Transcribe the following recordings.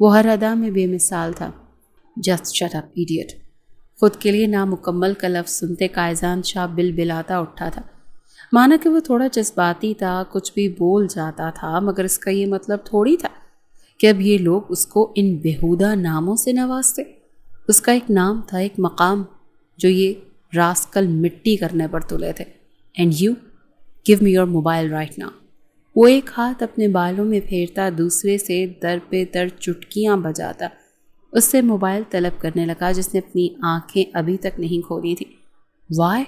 وہ ہر ادا میں بے مثال تھا۔ Just shut up idiot. خود کے لیے نامکمل کا لفظ سنتے کائزان شاہ بل بلاتا اٹھا تھا۔ مانا کہ وہ تھوڑا جذباتی تھا، کچھ بھی بول جاتا تھا، مگر اس کا یہ مطلب تھوڑی تھا کہ اب یہ لوگ اس کو ان بیہودہ ناموں سے نوازتے۔ اس کا ایک نام تھا، ایک مقام جو یہ راسکل مٹی کرنے پر تلے تھے۔ And you give me your mobile right now. وہ ایک ہاتھ اپنے بالوں میں پھیرتا، دوسرے سے در پہ در چٹکیاں بجاتا اس سے موبائل طلب کرنے لگا، جس نے اپنی آنکھیں ابھی تک نہیں کھولی تھی۔ وائی؟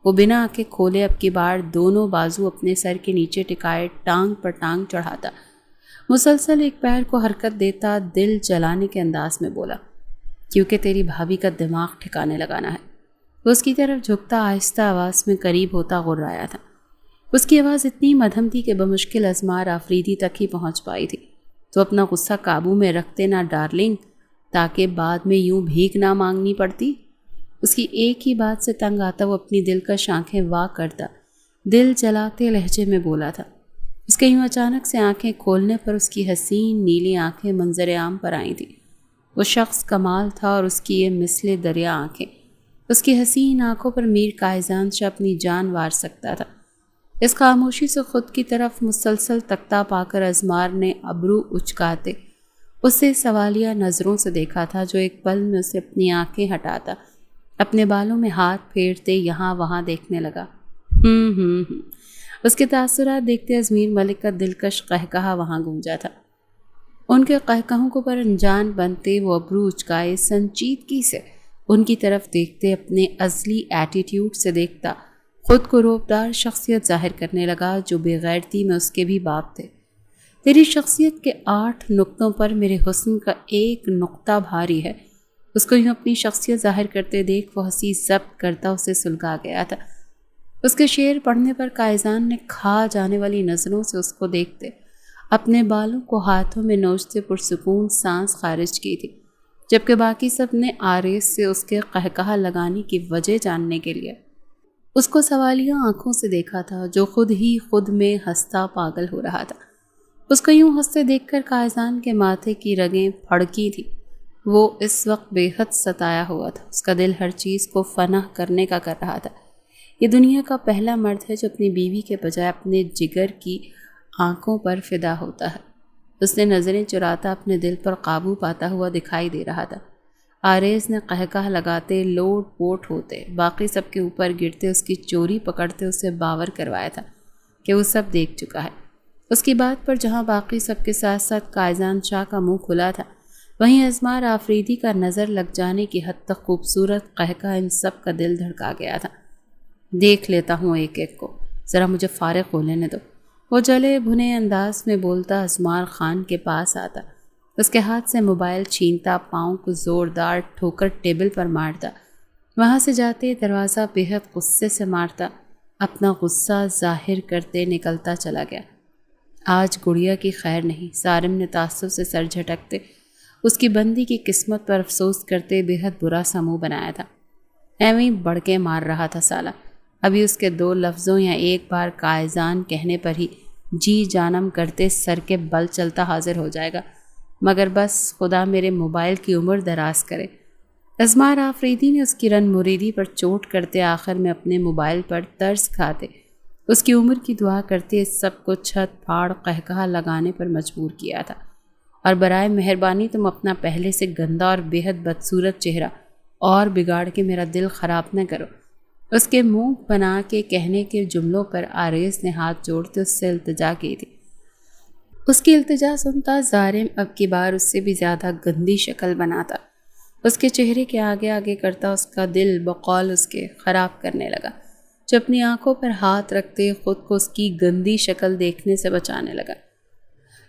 وہ بنا آنکھیں کھولے اب کی بار دونوں بازو اپنے سر کے نیچے ٹکائے ٹانگ پر ٹانگ چڑھاتا، مسلسل ایک پیر کو حرکت دیتا، دل جلانے کے انداز میں بولا، کیونکہ تیری بھابھی کا دماغ ٹھکانے لگانا ہے۔ وہ اس کی طرف جھکتا، آہستہ آواز میں قریب ہوتا غرایا تھا۔ اس کی آواز اتنی مدھم تھی کہ بمشکل ازمار آفریدی تک ہی پہنچ پائی تھی۔ تو اپنا غصہ قابو میں رکھتے نا ڈارلنگ، تاکہ بعد میں یوں بھیک نہ مانگنی پڑتی۔ اس کی ایک ہی بات سے تنگ آتا وہ اپنی دلکش آنکھیں وا کرتا، دل جلاتے لہجے میں بولا تھا۔ اس کے یوں اچانک سے آنکھیں کھولنے پر اس کی حسین نیلی آنکھیں منظر عام پر آئی تھیں۔ وہ شخص کمال تھا اور اس کی یہ مثل دریا آنکھیں، اس کی حسین آنکھوں پر میر کائزان شاہ اپنی جان وار سکتا تھا۔ اس خاموشی سے خود کی طرف مسلسل تکتا پا کر ازمار نے ابرو اچکاتے اسے سوالیہ نظروں سے دیکھا تھا، جو ایک پل میں اسے اپنی آنکھیں ہٹاتا، اپنے بالوں میں ہاتھ پھیرتے یہاں وہاں دیکھنے لگا۔ اس کے تاثرات دیکھتے ازمیر ملک کا دلکش قہقہا وہاں گونجا تھا۔ ان کے قہقہوں کو پر انجان بنتے وہ ابرو اچکائے سنجیدگی سے ان کی طرف دیکھتے، اپنے ازلی ایٹیٹیوڈ سے دیکھتا، خود کو روبدار شخصیت ظاہر کرنے لگا جو بے غیرتی میں اس کے بھی باپ تھے۔ تیری شخصیت کے 8 نقطوں پر میرے حسن کا ایک نقطہ بھاری ہے۔ اس کو یوں اپنی شخصیت ظاہر کرتے دیکھ وہ ہنسی ضبط کرتا اسے سلگا گیا تھا۔ اس کے شعر پڑھنے پر کائزان نے کھا جانے والی نظروں سے اس کو دیکھتے، اپنے بالوں کو ہاتھوں میں نوچتے پرسکون سانس خارج کی تھی، جبکہ باقی سب نے آریز سے اس کے قہقہا لگانے کی وجہ جاننے کے لیے اس کو سوالیہ آنکھوں سے دیکھا تھا، جو خود ہی خود میں ہنستا پاگل ہو رہا تھا۔ اس کو یوں ہنستے دیکھ کر کائزان کے ماتھے کی رگیں پھڑکی تھی۔ وہ اس وقت بے حد ستایا ہوا تھا، اس کا دل ہر چیز کو فنا کرنے کا کر رہا تھا۔ یہ دنیا کا پہلا مرد ہے جو اپنی بیوی کے بجائے اپنے جگر کی آنکھوں پر فدا ہوتا ہے۔ اس نے نظریں چراتا اپنے دل پر قابو پاتا ہوا دکھائی دے رہا تھا۔ آریز نے قہقہ لگاتے لوٹ پوٹ ہوتے باقی سب کے اوپر گرتے اس کی چوری پکڑتے اسے باور کروایا تھا کہ وہ سب دیکھ چکا ہے۔ اس کی بات پر جہاں باقی سب کے ساتھ ساتھ کائزان شاہ کا منہ کھلا تھا، وہیں ازمار آفریدی کا نظر لگ جانے کی حد تک خوبصورت قہقہ ان سب کا دل دھڑکا گیا تھا۔ دیکھ لیتا ہوں ایک ایک کو، ذرا مجھے فارغ ہو لینے دو، وہ جلے بھنے انداز میں بولتا ازمار خان کے پاس آتا، اس کے ہاتھ سے موبائل چھینتا، پاؤں کو زوردار ٹھوکر ٹیبل پر مارتا، وہاں سے جاتے دروازہ بے حد غصے سے مارتا، اپنا غصہ ظاہر کرتے نکلتا چلا گیا۔ آج گڑیا کی خیر نہیں، سارم نے تعصب سے سر جھٹکتے اس کی بندی کی قسمت پر افسوس کرتے بے حد برا سا منہ بنایا تھا۔ ایویں بڑکے مار رہا تھا سالہ، ابھی اس کے 2 لفظوں یا ایک بار کائزان کہنے پر ہی جی جانم کرتے سر کے بل چلتا حاضر ہو جائے گا، مگر بس خدا میرے موبائل کی عمر دراز کرے۔ ازمار آفریدی نے اس کی رن مریدی پر چوٹ کرتے آخر میں اپنے موبائل پر ترس کھاتے اس کی عمر کی دعا کرتے اس سب کو چھت پھاڑ قہقہا لگانے پر مجبور کیا تھا، اور برائے مہربانی تم اپنا پہلے سے گندا اور بے حد بدصورت چہرہ اور بگاڑ کے میرا دل خراب نہ کرو۔ اس کے منہ بنا کے کہنے کے جملوں پر آریز نے ہاتھ جوڑتے اس سے التجا کی تھی۔ اس کی التجا سنتا ظالم اب کی بار اس سے بھی زیادہ گندی شکل بناتا، اس کے چہرے کے آگے آگے کرتا، اس کا دل بقول اس کے خراب کرنے لگا، جو اپنی آنکھوں پر ہاتھ رکھتے خود کو اس کی گندی شکل دیکھنے سے بچانے لگا۔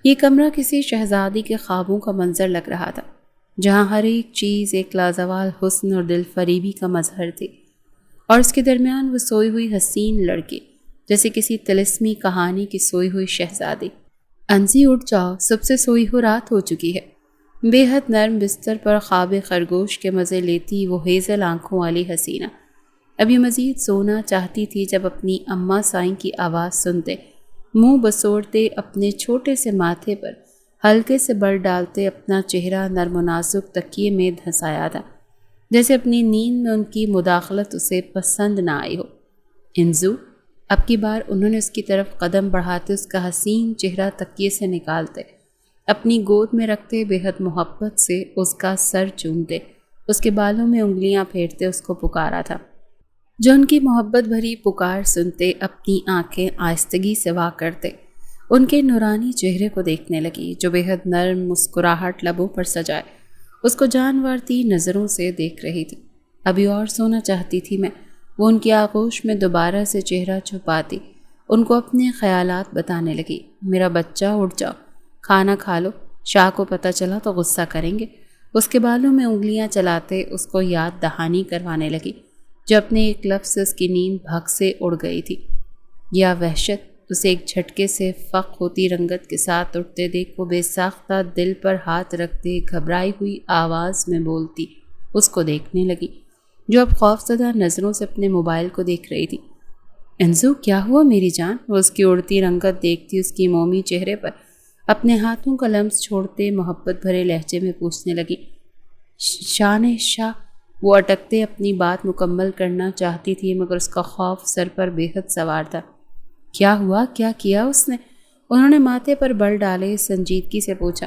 یہ کمرہ کسی شہزادی کے خوابوں کا منظر لگ رہا تھا، جہاں ہر ایک چیز ایک لازوال حسن اور دل فریبی کا مظہر تھی، اور اس کے درمیان وہ سوئی ہوئی حسین لڑکی، جیسے کسی طلسمی کہانی کی سوئی ہوئی شہزادی۔ انزی اٹھ جاؤ، سب سے سوئی ہو رات ہو چکی ہے۔ بے حد نرم بستر پر خواب خرگوش کے مزے لیتی وہ ہیزل آنکھوں والی حسینہ ابھی مزید سونا چاہتی تھی جب اپنی اماں سائیں کی آواز سنتے منہ بسوڑتے اپنے چھوٹے سے ماتھے پر ہلکے سے بل ڈالتے اپنا چہرہ نرم و نازک تکیے میں دھنسایا تھا، جیسے اپنی نیند میں ان کی مداخلت اسے پسند نہ آئی ہو۔ انزو، اب کی بار انہوں نے اس کی طرف قدم بڑھاتے اس کا حسین چہرہ تکیے سے نکالتے، اپنی گود میں رکھتے بے حد محبت سے اس کا سر چومتے، اس کے بالوں میں انگلیاں پھیرتے اس کو پکارا تھا۔ جو ان کی محبت بھری پکار سنتے اپنی آنکھیں آہستگی سے وا کرتے، ان کے نورانی چہرے کو دیکھنے لگی جو بے حد نرم مسکراہٹ لبوں پر سجائے اس کو جانورتی نظروں سے دیکھ رہی تھی۔ ابھی اور سونا چاہتی تھی میں، وہ ان کی آغوش میں دوبارہ سے چہرہ چھپاتی ان کو اپنے خیالات بتانے لگی۔ میرا بچہ اٹھ جاؤ، کھانا کھا لو، شاہ کو پتہ چلا تو غصہ کریں گے۔ اس کے بالوں میں انگلیاں چلاتے اس کو یاد دہانی کروانے لگی جو اپنے ایک لفظ سے اس کی نیند بھگ سے اڑ گئی تھی۔ یا وحشت، اسے ایک جھٹکے سے فق ہوتی رنگت کے ساتھ اٹھتے دیکھ وہ بے ساختہ دل پر ہاتھ رکھتے گھبرائی ہوئی آواز میں بولتی اس کو دیکھنے لگی جو اب خوفزدہ نظروں سے اپنے موبائل کو دیکھ رہی تھی۔ انزو، کیا ہوا میری جان؟ وہ اس کی اڑتی رنگت دیکھتی اس کی مومی چہرے پر اپنے ہاتھوں کا لمس چھوڑتے محبت بھرے لہجے میں پوچھنے لگی۔ شاہ، وہ اٹکتے اپنی بات مکمل کرنا چاہتی تھی مگر اس کا خوف سر پر بے حد سوار تھا۔ کیا ہوا؟ کیا کیا اس نے؟ انہوں نے ماتھے پر بل ڈالے سنجیدگی سے پوچھا۔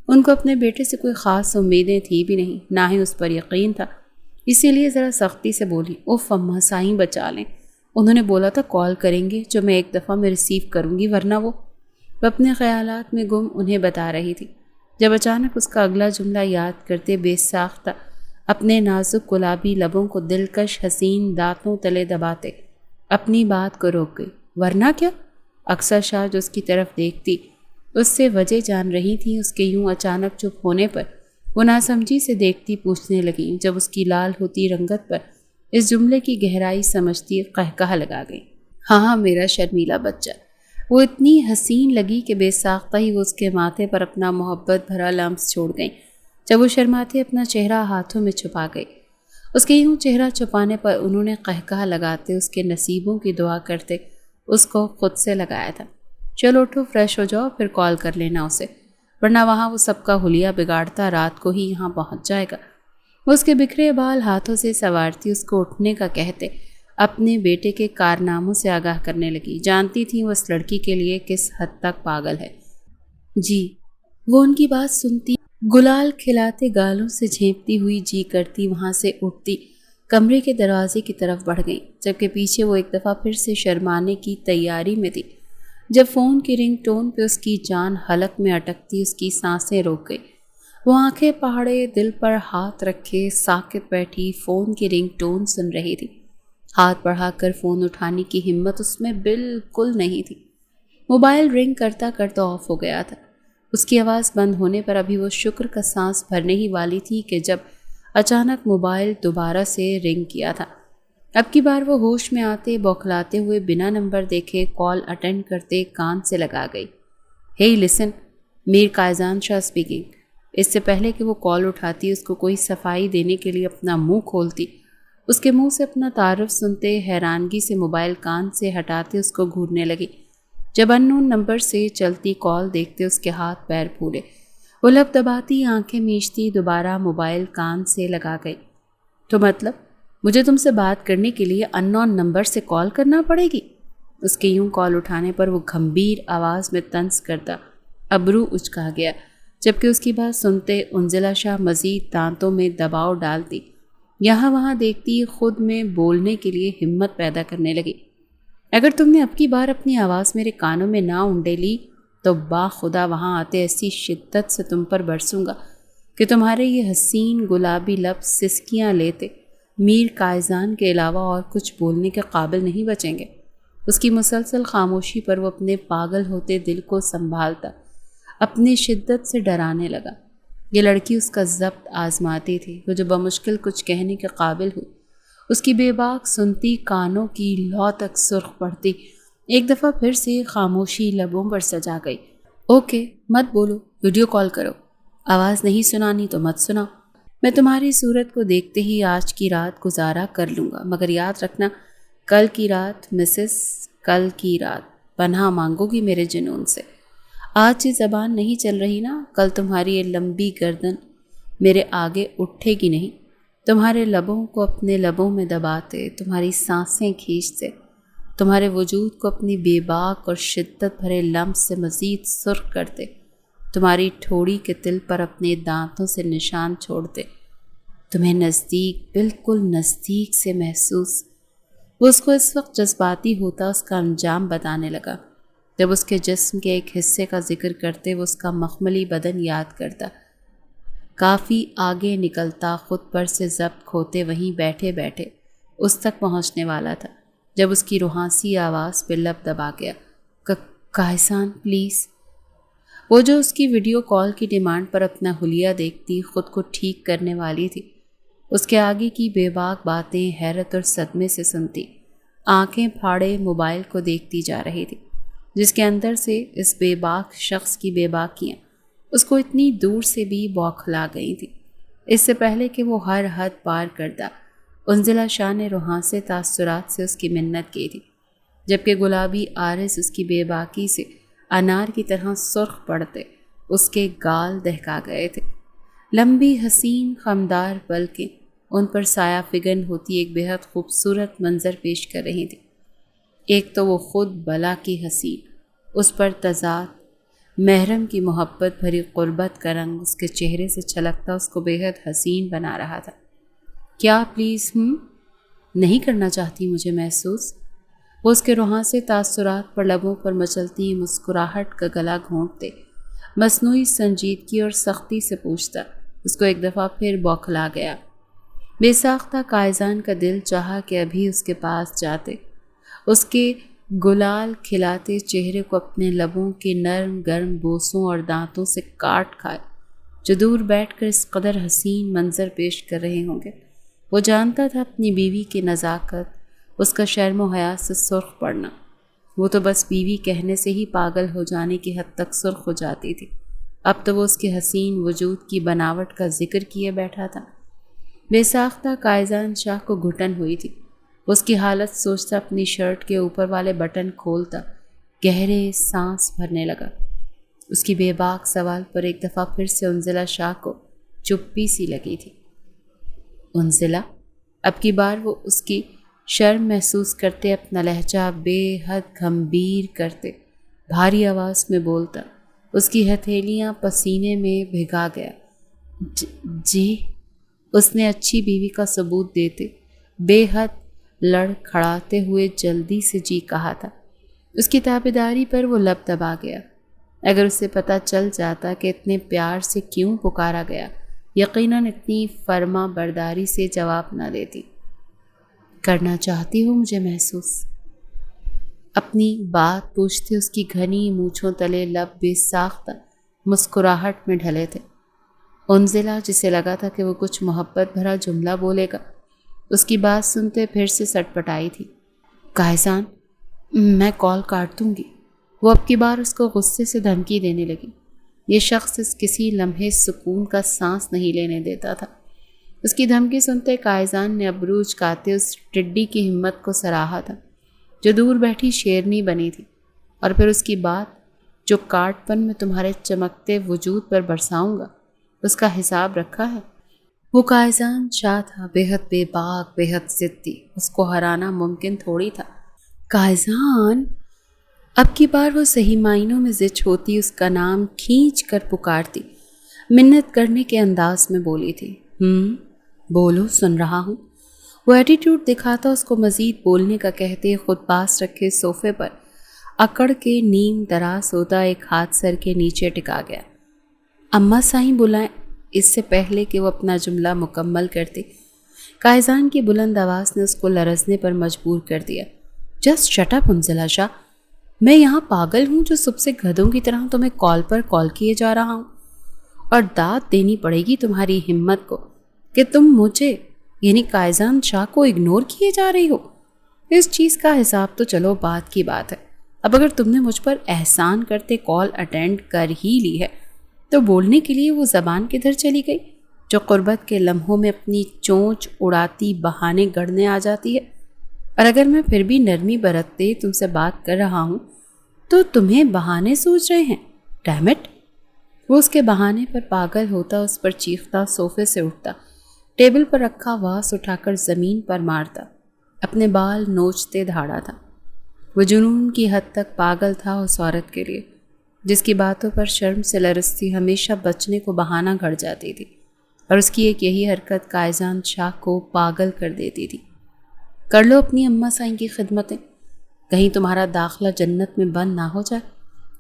ان کو اپنے بیٹے سے کوئی خاص امیدیں تھی بھی نہیں، نہ ہی اس پر یقین تھا، اسی لیے ذرا سختی سے بولی۔ اوف اماں، سائیں بچا لیں، انہوں نے بولا تھا کال کریں گے جو میں ایک دفعہ میں ریسیو کروں گی، ورنہ وہ اپنے خیالات میں گم انہیں بتا رہی تھی جب اچانک اس کا اگلا جملہ یاد کرتے بے ساختہ اپنے نازک گلابی لبوں کو دلکش حسین دانتوں تلے دباتے اپنی بات کو روک گئی۔ ورنہ کیا؟ اکثر شاہ جو اس کی طرف دیکھتی اس سے وجہ جان رہی تھیں، اس کے یوں اچانک چپ ہونے پر وہ ناسمجھی سے دیکھتی پوچھنے لگیں جب اس کی لال ہوتی رنگت پر اس جملے کی گہرائی سمجھتی قہقہہ لگا گئی۔ ہاں میرا شرمیلا بچہ۔ وہ اتنی حسین لگی کہ بے ساختہ ہی وہ اس کے ماتھے پر اپنا محبت بھرا لمس چھوڑ گئیں جب وہ شرماتے اپنا چہرہ ہاتھوں میں چھپا گئی۔ اس کے یوں چہرہ چھپانے پر انہوں نے قہقہہ لگاتے اس کے نصیبوں کی دعا کرتے اس کو خود سے لگایا تھا۔ چلو اٹھو، فریش ہو جاؤ، پھر کال کر لینا اسے، ورنہ وہاں وہ سب کا حلیہ بگاڑتا رات کو ہی یہاں پہنچ جائے گا۔ وہ اس کے بکھرے بال ہاتھوں سے سنوارتی اس کو اٹھنے کا کہتے اپنے بیٹے کے کارناموں سے آگاہ کرنے لگی۔ جانتی تھی وہ اس لڑکی کے لیے کس حد تک پاگل ہے۔ جی، وہ ان کی بات سنتی گلال کھلاتے گالوں سے جھینپتی ہوئی جی کرتی وہاں سے اٹھتی کمرے کے دروازے کی طرف بڑھ گئی، جبکہ پیچھے وہ ایک دفعہ پھر سے شرمانے کی تیاری میں تھی جب فون کی رنگ ٹون پہ اس کی جان حلق میں اٹکتی اس کی سانسیں روک گئی۔ وہ آنکھیں پہاڑے دل پر ہاتھ رکھے ساکت بیٹھی فون کی رنگ ٹون سن رہی تھی۔ ہاتھ بڑھا کر فون اٹھانے کی ہمت اس میں بالکل نہیں تھی۔ موبائل رنگ کرتا کرتا آف ہو گیا تھا۔ اس کی آواز بند ہونے پر ابھی وہ شکر کا سانس بھرنے ہی والی تھی کہ جب اچانک موبائل دوبارہ سے رنگ کیا تھا۔ اب کی بار وہ ہوش میں آتے بوکھلاتے ہوئے بنا نمبر دیکھے کال اٹینڈ کرتے کان سے لگا گئی۔ hey listen، میر قائزان شاہ اسپیکنگ۔ اس سے پہلے کہ وہ کال اٹھاتی اس کو کوئی صفائی دینے کے لیے اپنا منہ کھولتی، اس کے منہ سے اپنا تعارف سنتے حیرانگی سے موبائل کان سے ہٹاتے اس کو گھورنے لگی۔ جب اننون نمبر سے چلتی کال دیکھتے اس کے ہاتھ پیر پھولے، وہ لب دباتی آنکھیں میچتی دوبارہ موبائل کان سے لگا گئی۔ تو مطلب مجھے تم سے بات کرنے کے لیے اننون نمبر سے کال کرنا پڑے گی؟ اس کے یوں کال اٹھانے پر وہ گھمبیر آواز میں طنز کرتا ابرو اچکا گیا، جبکہ اس کی بات سنتے انزلہ شاہ مزید دانتوں میں دباؤ ڈالتی یہاں وہاں دیکھتی خود میں بولنے کے لیے ہمت پیدا کرنے لگی۔ اگر تم نے اب کی بار اپنی آواز میرے کانوں میں نہ اونڈیلی تو خدا وہاں آتے ایسی شدت سے تم پر برسوں گا کہ تمہارے یہ حسین گلابی لب سسکیاں لیتے میر قائزان کے علاوہ اور کچھ بولنے کے قابل نہیں بچیں گے۔ اس کی مسلسل خاموشی پر وہ اپنے پاگل ہوتے دل کو سنبھالتا اپنی شدت سے ڈرانے لگا۔ یہ لڑکی اس کا ضبط آزماتی تھی، وہ جو بمشکل کچھ کہنے کے قابل ہوئی۔ اس کی بے باک سنتی کانوں کی لو تک سرخ پڑتی ایک دفعہ پھر سے خاموشی لبوں پر سجا گئی۔ اوکے، مت بولو، ویڈیو کال کرو، آواز نہیں سنانی تو مت سناؤ، میں تمہاری صورت کو دیکھتے ہی آج کی رات گزارا کر لوں گا، مگر یاد رکھنا کل کی رات مسز، کل کی رات پناہ مانگو گی میرے جنون سے۔ آج یہ زبان نہیں چل رہی نا، کل تمہاری یہ لمبی گردن میرے آگے اٹھے گی نہیں۔ تمہارے لبوں کو اپنے لبوں میں دباتے، تمہاری سانسیں کھینچتے، تمہارے وجود کو اپنی بے باک اور شدت بھرے لمس سے مزید سرخ کرتے، تمہاری ٹھوڑی کے تل پر اپنے دانتوں سے نشان چھوڑتے، تمہیں نزدیک، بالکل نزدیک سے محسوس۔ وہ اس کو اس وقت جذباتی ہوتا اس کا انجام بتانے لگا۔ جب اس کے جسم کے ایک حصے کا ذکر کرتے وہ اس کا مخملی بدن یاد کرتا، کافی آگے نکلتا، خود پر سے ضبط کھوتے وہیں بیٹھے بیٹھے اس تک پہنچنے والا تھا جب اس کی روحانسی آواز پہ لب دبا گیا، کاہسان پلیز۔ وہ جو اس کی ویڈیو کال کی ڈیمانڈ پر اپنا حلیہ دیکھتی، خود کو ٹھیک کرنے والی تھی، اس کے آگے کی بے باک باتیں حیرت اور صدمے سے سنتی، آنکھیں پھاڑے موبائل کو دیکھتی جا رہی تھی، جس کے اندر سے اس بے باک شخص کی بے باکیاں اس کو اتنی دور سے بھی بوکھلا گئی تھی۔ اس سے پہلے کہ وہ ہر حد پار کردہ، انزلہ شاہ نے روحان سے تاثرات سے اس کی منت کی تھی، جبکہ گلابی آرز اس کی بے باکی سے انار کی طرح سرخ پڑتے اس کے گال دہکا گئے تھے۔ لمبی حسین خمدار پلکیں ان پر سایہ فگن ہوتی ایک بہت خوبصورت منظر پیش کر رہی تھی۔ ایک تو وہ خود بلا کی حسین، اس پر تضاد محرم کی محبت بھری قربت کا رنگ اس کے چہرے سے چھلکتا اس کو بے حد حسین بنا رہا تھا۔ کیا پلیز نہیں کرنا چاہتی مجھے محسوس؟ وہ اس کے روحان سے تاثرات پر لبوں پر مچلتی مسکراہٹ کا گلا گھونٹتے مصنوعی سنجیدگی اور سختی سے پوچھتا۔ اس کو ایک دفعہ پھر بوکھلا گیا۔ بے ساختہ قائزان کا دل چاہا کہ ابھی اس کے پاس جاتے، اس کے گلال کھلاتے چہرے کو اپنے لبوں کے نرم گرم بوسوں اور دانتوں سے کاٹ کھائے، جو دور بیٹھ کر اس قدر حسین منظر پیش کر رہے ہوں گے۔ وہ جانتا تھا اپنی بیوی کی نزاکت، اس کا شرم و حیا سے سرخ پڑنا، وہ تو بس بیوی کہنے سے ہی پاگل ہو جانے کی حد تک سرخ ہو جاتی تھی، اب تو وہ اس کے حسین وجود کی بناوٹ کا ذکر کیے بیٹھا تھا۔ بے ساختہ قائزان شاہ کو گھٹن ہوئی تھی، اس کی حالت سوچتا اپنی شرٹ کے اوپر والے بٹن کھولتا گہرے سانس بھرنے لگا۔ اس کی بے باک سوال پر ایک دفعہ پھر سے انزلہ شاہ کو چپی سی لگی تھی۔ انزلہ، اب کی بار وہ اس کی شرم محسوس کرتے اپنا لہجہ بے حد گھمبیر کرتے بھاری آواز میں بولتا، اس کی ہتھیلیاں پسینے میں بھگا گیا۔ جی، اس نے اچھی بیوی کا ثبوت دیتے بے حد لڑ کھڑاتے ہوئے جلدی سے جی کہا تھا۔ اس کی تابعداری پر وہ لب دبا گیا۔ اگر اسے پتہ چل جاتا کہ اتنے پیار سے کیوں پکارا گیا، یقیناً اتنی فرما برداری سے جواب نہ دیتی۔ کرنا چاہتی ہو مجھے محسوس؟ اپنی بات پوچھتے اس کی گھنی مونچھوں تلے لب بے ساختہ مسکراہٹ میں ڈھلے تھے۔ انزلہ، جسے لگا تھا کہ وہ کچھ محبت بھرا جملہ بولے گا، اس کی بات سنتے پھر سے سٹ پٹائی تھی۔ قائزان، میں کال کاٹ دوں گی۔ وہ اب کی بار اس کو غصے سے دھمکی دینے لگی۔ یہ شخص اس کسی لمحے سکون کا سانس نہیں لینے دیتا تھا۔ اس کی دھمکی سنتے قائزان نے ابرو اچکاتے اس ٹڈی کی ہمت کو سراہا تھا جو دور بیٹھی شیرنی بنی تھی، اور پھر اس کی بات جو کاٹ پن میں تمہارے چمکتے وجود پر برساؤں گا، اس کا حساب رکھا ہے۔ وہ قائزان شاہ تھا، بے حد بے باک، بے حد ضدی، اس کو ہرانا ممکن تھوڑی تھا۔ قائزان، اب کی بار وہ صحیح معنوں میں زچ ہوتی اس کا نام کھینچ کر پکارتی، منت کرنے کے انداز میں بولی تھی۔ بولو، سن رہا ہوں۔ وہ ایٹیٹیوڈ دکھاتا اس کو مزید بولنے کا کہتے خود پاس رکھے صوفے پر اکڑ کے نیم دراز ہوتا ایک ہاتھ سر کے نیچے ٹکا گیا۔ اماں سائیں بلائیں، اس سے پہلے کہ وہ اپنا جملہ مکمل کرتی، قائزان کی بلند آواز نے اس کو لرزنے پر مجبور کر دیا۔ جسٹ شٹ اپ انزلہ شاہ، میں یہاں پاگل ہوں جو صبح سے گدھوں کی طرح تمہیں کال پر کال کیے جا رہا ہوں، اور داد دینی پڑے گی تمہاری ہمت کو کہ تم مجھے یعنی قائزان شاہ کو اگنور کیے جا رہی ہو۔ اس چیز کا حساب تو چلو بات کی بات ہے، اب اگر تم نے مجھ پر احسان کرتے کال اٹینڈ کر ہی لی ہے تو بولنے کے لیے وہ زبان کدھر چلی گئی جو قربت کے لمحوں میں اپنی چونچ اڑاتی بہانے گڑھنے آ جاتی ہے؟ اور اگر میں پھر بھی نرمی برتتے تم سے بات کر رہا ہوں تو تمہیں بہانے سوچ رہے ہیں؟ Damn it! وہ اس کے بہانے پر پاگل ہوتا، اس پر چیختا، صوفے سے اٹھتا، ٹیبل پر رکھا واس اٹھا کر زمین پر مارتا، اپنے بال نوچتے دھاڑا تھا۔ وہ جنون کی حد تک پاگل تھا اس عورت کے لیے جس کی باتوں پر شرم سے لرزتی ہمیشہ بچنے کو بہانہ گھڑ جاتی تھی، اور اس کی ایک یہی حرکت کائزان شاہ کو پاگل کر دیتی تھی۔ کر لو اپنی اماں سائیں کی خدمتیں، کہیں تمہارا داخلہ جنت میں بند نہ ہو جائے۔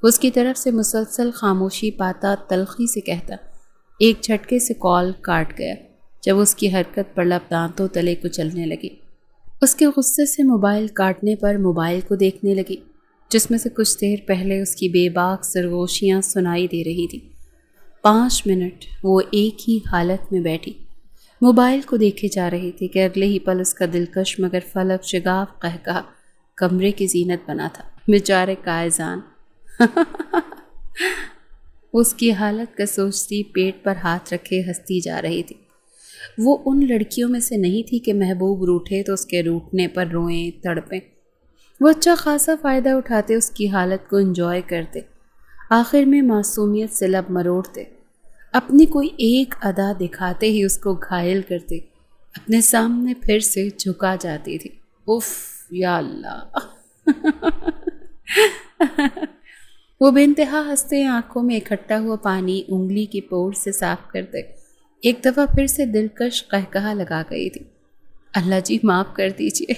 اس کی طرف سے مسلسل خاموشی پاتا تلخی سے کہتا۔ ایک جھٹکے سے کال کاٹ گیا جب اس کی حرکت پر لب دانتوں تلے کچلنے لگی۔ اس کے غصے سے موبائل کاٹنے پر موبائل کو دیکھنے لگی جس میں سے کچھ دیر پہلے اس کی بے باک سرگوشیاں سنائی دے رہی تھی۔ 5 منٹ وہ ایک ہی حالت میں بیٹھی موبائل کو دیکھے جا رہی تھی کہ اگلے ہی پل اس کا دلکش مگر فلک شگاف قہقہا کمرے کی زینت بنا تھا۔ بیچارے کائزان! اس کی حالت کا سوچتی پیٹ پر ہاتھ رکھے ہنستی جا رہی تھی۔ وہ ان لڑکیوں میں سے نہیں تھی کہ محبوب روٹھے تو اس کے روٹنے پر روئیں تڑپیں۔ وہ اچھا خاصا فائدہ اٹھاتے، اس کی حالت کو انجوائے کرتے، آخر میں معصومیت سے لب مروڑتے، اپنی کوئی ایک ادا دکھاتے ہی اس کو گھائل کرتے، اپنے سامنے پھر سے جھکا جاتی تھی۔ اف یا اللہ! وہ بے انتہا ہنستے، آنکھوں میں اکٹھا ہوا پانی انگلی کی پور سے صاف کرتے، ایک دفعہ پھر سے دلکش قہقہا لگا گئی تھی۔ اللہ جی معاف کر دیجئے،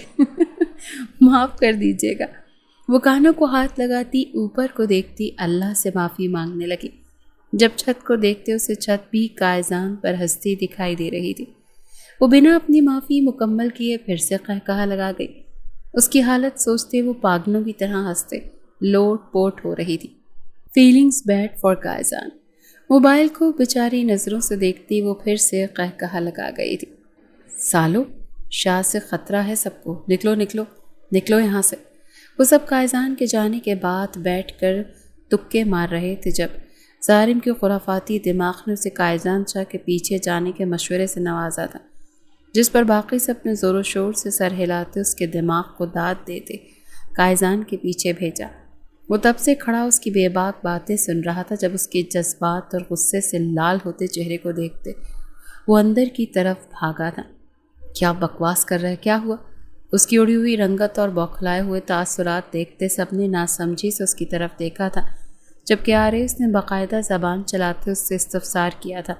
معاف کر دیجئے گا۔ وہ کانوں کو ہاتھ لگاتی اوپر کو دیکھتی اللہ سے معافی مانگنے لگی۔ جب چھت کو دیکھتے اسے چھت بھی کائزان پر ہنستی دکھائی دے رہی تھی۔ وہ بنا اپنی معافی مکمل کیے پھر سے قہقہا لگا گئی۔ اس کی حالت سوچتے وہ پاگلوں کی طرح ہنستے، لوٹ پوٹ ہو رہی تھی۔ فیلنگز بیڈ فار کائزان۔ موبائل کو بیچاری نظروں سے دیکھتی وہ پھر سے قہقہا لگا گئی تھی۔ سالو، شاہ سے خطرہ ہے سب کو، نکلو نکلو نکلو یہاں سے۔ وہ سب کائزان کے جانے کے بعد بیٹھ کر تکے مار رہے تھے جب ظالم کے خرافاتی دماغ نے اسے کائزان شاہ کے پیچھے جانے کے مشورے سے نوازا تھا، جس پر باقی سب اپنے زور و شور سے سر ہلاتے اس کے دماغ کو داد دیتے کائزان کے پیچھے بھیجا۔ وہ تب سے کھڑا اس کی بے باک باتیں سن رہا تھا جب اس کے جذبات اور غصے سے لال ہوتے چہرے کو دیکھتے وہ اندر کی طرف بھاگا تھا۔ کیا بکواس کر رہا ہے؟ کیا ہوا؟ اس کی اڑی ہوئی رنگت اور بوکھلائے ہوئے تاثرات دیکھتے سب نے ناسمجھی سے اس کی طرف دیکھا تھا، جبکہ آریس نے باقاعدہ زبان چلاتے اس سے استفسار کیا تھا۔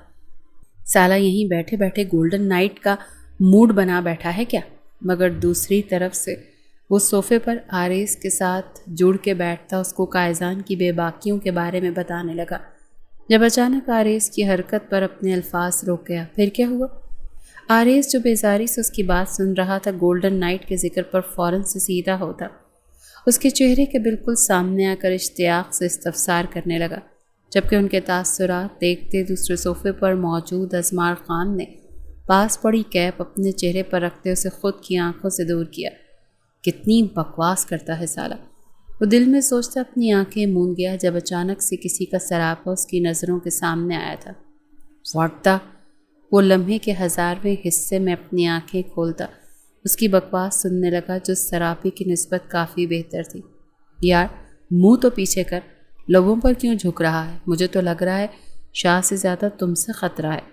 سالہ یہیں بیٹھے بیٹھے گولڈن نائٹ کا موڈ بنا بیٹھا ہے کیا؟ مگر دوسری طرف سے وہ صوفے پر آریس کے ساتھ جڑ کے بیٹھتا اس کو کائزان کی بے باکیوں کے بارے میں بتانے لگا، جب اچانک آریس کی حرکت پر اپنے الفاظ روک گیا۔ پھر کیا ہوا؟ آریس جو بیزاری سے اس کی بات سن رہا تھا گولڈن نائٹ کے ذکر پر فوراً سے سیدھا ہوتا، اس کے چہرے کے بالکل سامنے آ کر اشتیاق سے استفسار کرنے لگا، جبکہ ان کے تاثرات دیکھتے دوسرے صوفے پر موجود ازمار خان نے پاس پڑی کیپ اپنے چہرے پر رکھتے اسے خود کی آنکھوں سے دور کیا۔ کتنی بکواس کرتا ہے سالہ، وہ دل میں سوچتا اپنی آنکھیں موند گیا جب اچانک سے کسی کا سراپا اس کی نظروں کے سامنے آیا تھا۔ What the! وہ لمحے کے 1000ویں حصے میں اپنی آنکھیں کھولتا اس کی بکواس سننے لگا جو سراپی کی نسبت کافی بہتر تھی۔ یار منہ تو پیچھے کر، لوگوں پر کیوں جھک رہا ہے؟ مجھے تو لگ رہا ہے شاہ سے زیادہ تم سے خطرہ ہے۔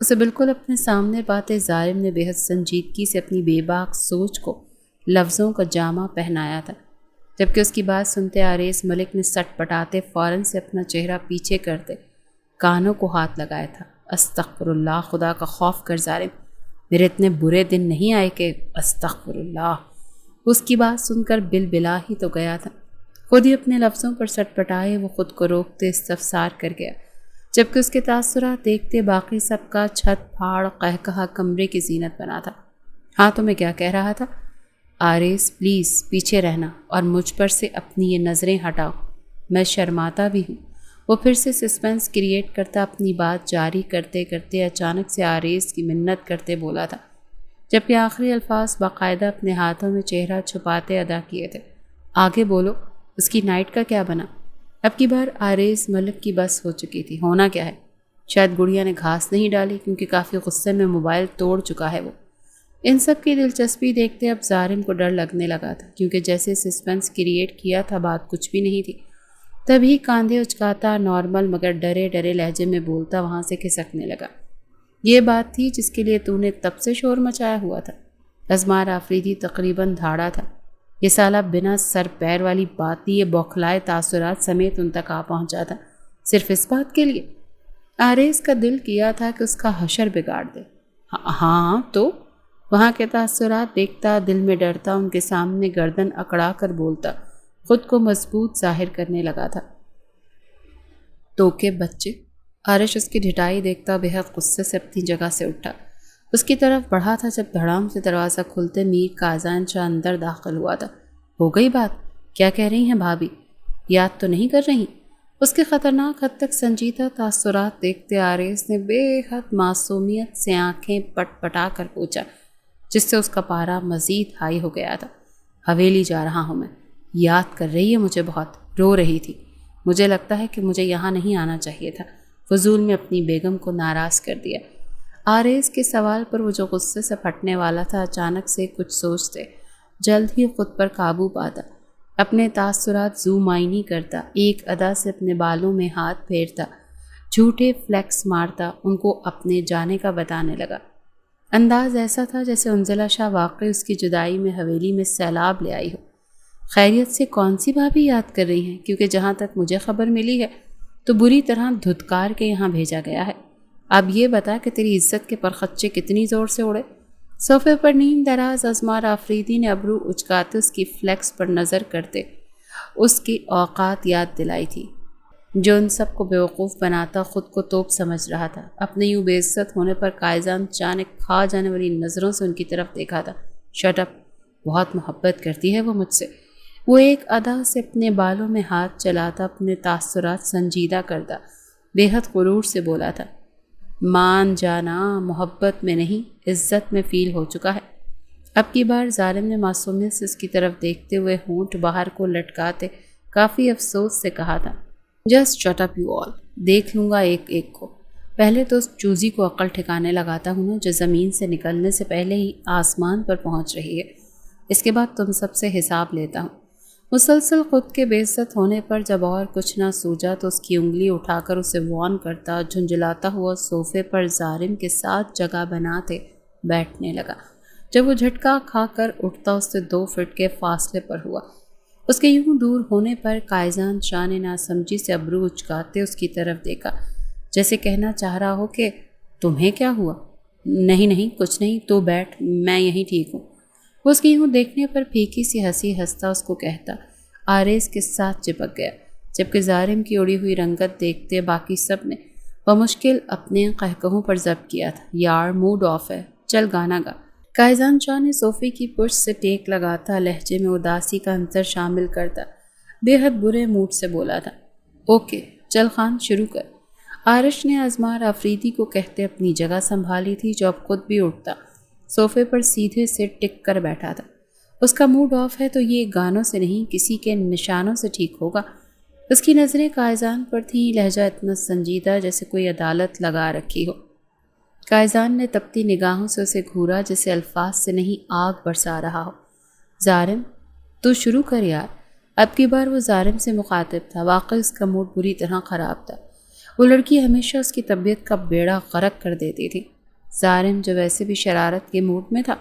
اسے بالکل اپنے سامنے پاتے ظالم نے بے حد سنجیدگی سے اپنی بے باک سوچ کو لفظوں کا جامہ پہنایا تھا، جبکہ اس کی بات سنتے آریس ملک نے سٹ پٹاتے فوراً سے اپنا چہرہ پیچھے کرتے کانوں کو ہاتھ لگایا تھا۔ استغفر اللہ، خدا کا خوف کر ظالم، میرے اتنے برے دن نہیں آئے کہ استغفر اللہ۔ اس کی بات سن کر بل بلا ہی تو گیا تھا، خود ہی اپنے لفظوں پر سٹ پٹائے وہ خود کو روکتے استفسار کر گیا، جبکہ اس کے تاثرات دیکھتے باقی سب کا چھت پھاڑ قہقہا کمرے کی زینت بنا تھا۔ ہاں تو میں کیا کہہ رہا تھا؟ آریس پلیز پیچھے رہنا اور مجھ پر سے اپنی یہ نظریں ہٹاؤ، میں شرماتا بھی ہوں۔ وہ پھر سے سسپینس کریٹ کرتا اپنی بات جاری کرتے کرتے اچانک سے آریس کی منت کرتے بولا تھا، جبکہ آخری الفاظ باقاعدہ اپنے ہاتھوں میں چہرہ چھپاتے ادا کیے تھے۔ آگے بولو، اس کی نائٹ کا کیا بنا؟ اب کی بار آریس ملک کی بس ہو چکی تھی۔ ہونا کیا ہے؟ شاید گڑیا نے گھاس نہیں ڈالی کیونکہ کافی غصے میں موبائل توڑ چکا ہے وہ۔ ان سب کی دلچسپی دیکھتے اب ظالم کو ڈر لگنے لگا تھا، کیونکہ جیسے سسپینس کریٹ کیا تھا بات کچھ بھی نہیں تھی۔ تبھی کاندھے اچکاتا نارمل مگر ڈرے ڈرے لہجے میں بولتا وہاں سے کھسکنے لگا۔ یہ بات تھی جس کے لیے تو نے تب سے شور مچایا ہوا تھا۔ ازمار آفریدی تقریباً دھاڑا تھا۔ یہ سالہ بنا سر پیر والی بات نہیں، یہ بوکھلائے تاثرات سمیت ان تک آ پہنچا تھا، صرف اس بات کے لیے۔ آریز کا دل کیا تھا کہ اس کا حشر بگاڑ دے۔ ہاں تو وہاں کے تاثرات دیکھتا، دل میں ڈرتا، ان کے سامنے گردن اکڑا کر بولتا، خود کو مضبوط ظاہر کرنے لگا تھا۔ تو کے بچے! عارش اس کی ڈھٹائی دیکھتا بے حد غصے سے اپنی جگہ سے اٹھا، اس کی طرف بڑھا تھا جب دھڑام سے دروازہ کھلتے میر کازان شاہ اندر داخل ہوا تھا۔ ہو گئی بات؟ کیا کہہ رہی ہیں بھابھی؟ یاد تو نہیں کر رہی؟ اس کے خطرناک حد تک سنجیدہ تاثرات دیکھتے آریس نے بے حد معصومیت سے آنکھیں پٹ پٹا کر پوچھا، جس سے اس کا پارا مزید ہائی ہو گیا تھا۔ حویلی جا رہا ہوں میں۔ یاد کر رہی ہے مجھے بہت، رو رہی تھی۔ مجھے لگتا ہے کہ مجھے یہاں نہیں آنا چاہیے تھا، فضول میں اپنی بیگم کو ناراض کر دیا۔ آریز کے سوال پر وہ جو غصے سے پھٹنے والا تھا اچانک سے کچھ سوچتے جلد ہی خود پر قابو پاتا، اپنے تاثرات زوم آئینی کرتا، ایک ادا سے اپنے بالوں میں ہاتھ پھیرتا، جھوٹے فلیکس مارتا، ان کو اپنے جانے کا بتانے لگا۔ انداز ایسا تھا جیسے انزلہ شاہ واقعی اس کی جدائی میں حویلی میں سیلاب لے آئی ہو۔ خیریت سے کون سی بھابھی یاد کر رہی ہیں؟ کیونکہ جہاں تک مجھے خبر ملی ہے تو بری طرح دھتکار کے یہاں بھیجا گیا ہے۔ اب یہ بتا کہ تیری عزت کے پرخچے کتنی زور سے اڑے۔ صوفے پر نیم دراز ازمار آفریدی نے ابرو اچکاتے اس کی فلیکس پر نظر کرتے اس کی اوقات یاد دلائی تھی، جو ان سب کو بیوقوف بناتا خود کو توپ سمجھ رہا تھا۔ اپنے یوں بے عزت ہونے پر قائزان چاہ نے کھا جانے والی نظروں سے ان کی طرف دیکھا تھا۔ Shut up! بہت محبت کرتی ہے وہ مجھ سے۔ وہ ایک ادا سے اپنے بالوں میں ہاتھ چلاتا، اپنے تاثرات سنجیدہ کرتا، بے حد غرور سے بولا تھا، مان جانا محبت میں نہیں عزت میں فیل ہو چکا ہے۔ اب کی بار ظالم نے معصومیت سے اس کی طرف دیکھتے ہوئے ہونٹ باہر کو لٹکاتے کافی افسوس سے کہا تھا، just shut up you all, دیکھ لوں گا ایک ایک کو۔ پہلے تو اس چوزی کو عقل ٹھکانے لگاتا ہوں نا جو زمین سے نکلنے سے پہلے ہی آسمان پر پہنچ رہی ہے، اس کے بعد تم سب سے حساب لیتا ہوں۔ مسلسل خود کے بے عزت ہونے پر جب اور کچھ نہ سوجا تو اس کی انگلی اٹھا کر اسے وارن کرتا، جھنجھلاتا ہوا صوفے پر ظالم کے ساتھ جگہ بناتے بیٹھنے لگا۔ جب وہ جھٹکا کھا کر اٹھتا اس سے 2 فٹ کے فاصلے پر ہوا۔ اس کے یوں دور ہونے پر قائزان شاہ نے ناسمجھی سے ابرو اچکاتے اس کی طرف دیکھا، جیسے کہنا چاہ رہا ہو کہ تمہیں کیا ہوا؟ نہیں نہیں کچھ نہیں، تو بیٹھ، میں یہیں ٹھیک ہوں۔ وہ اس کی یوں دیکھنے پر پھیکی سی ہنسی ہنستا اس کو کہتا آریز کے ساتھ چپک گیا، جبکہ ظالم کی اڑی ہوئی رنگت دیکھتے باقی سب نے بمشکل اپنے قہقہوں پر ضبط کیا تھا۔ یار موڈ آف ہے، چل گانا گا۔ قائزان شاہ نے صوفی کی پشت سے ٹیک لگاتا لہجے میں اداسی کا عنصر شامل کرتا بے حد برے موڈ سے بولا تھا، اوکے چل خان شروع کر۔ عارش نے ازمار آفریدی کو کہتے اپنی جگہ سنبھالی تھی جو اب خود بھی اٹھتا صوفے پر سیدھے سے ٹک کر بیٹھا تھا۔ اس کا موڈ آف ہے تو یہ گانوں سے نہیں کسی کے نشانوں سے ٹھیک ہوگا۔ اس کی نظریں قائزان پر تھیں، لہجہ اتنا سنجیدہ جیسے کوئی عدالت لگا رکھی ہو۔ قائزان نے تپتی نگاہوں سے اسے گھورا جیسے الفاظ سے نہیں آگ برسا رہا ہو۔ ظالم تو شروع کر یار۔ اب کی بار وہ ظالم سے مخاطب تھا، واقعی اس کا موڈ بری طرح خراب تھا۔ وہ لڑکی ہمیشہ اس کی طبیعت کا بیڑا غرق کر دیتی تھی۔ ظالم جو ویسے بھی شرارت کے موڈ میں تھا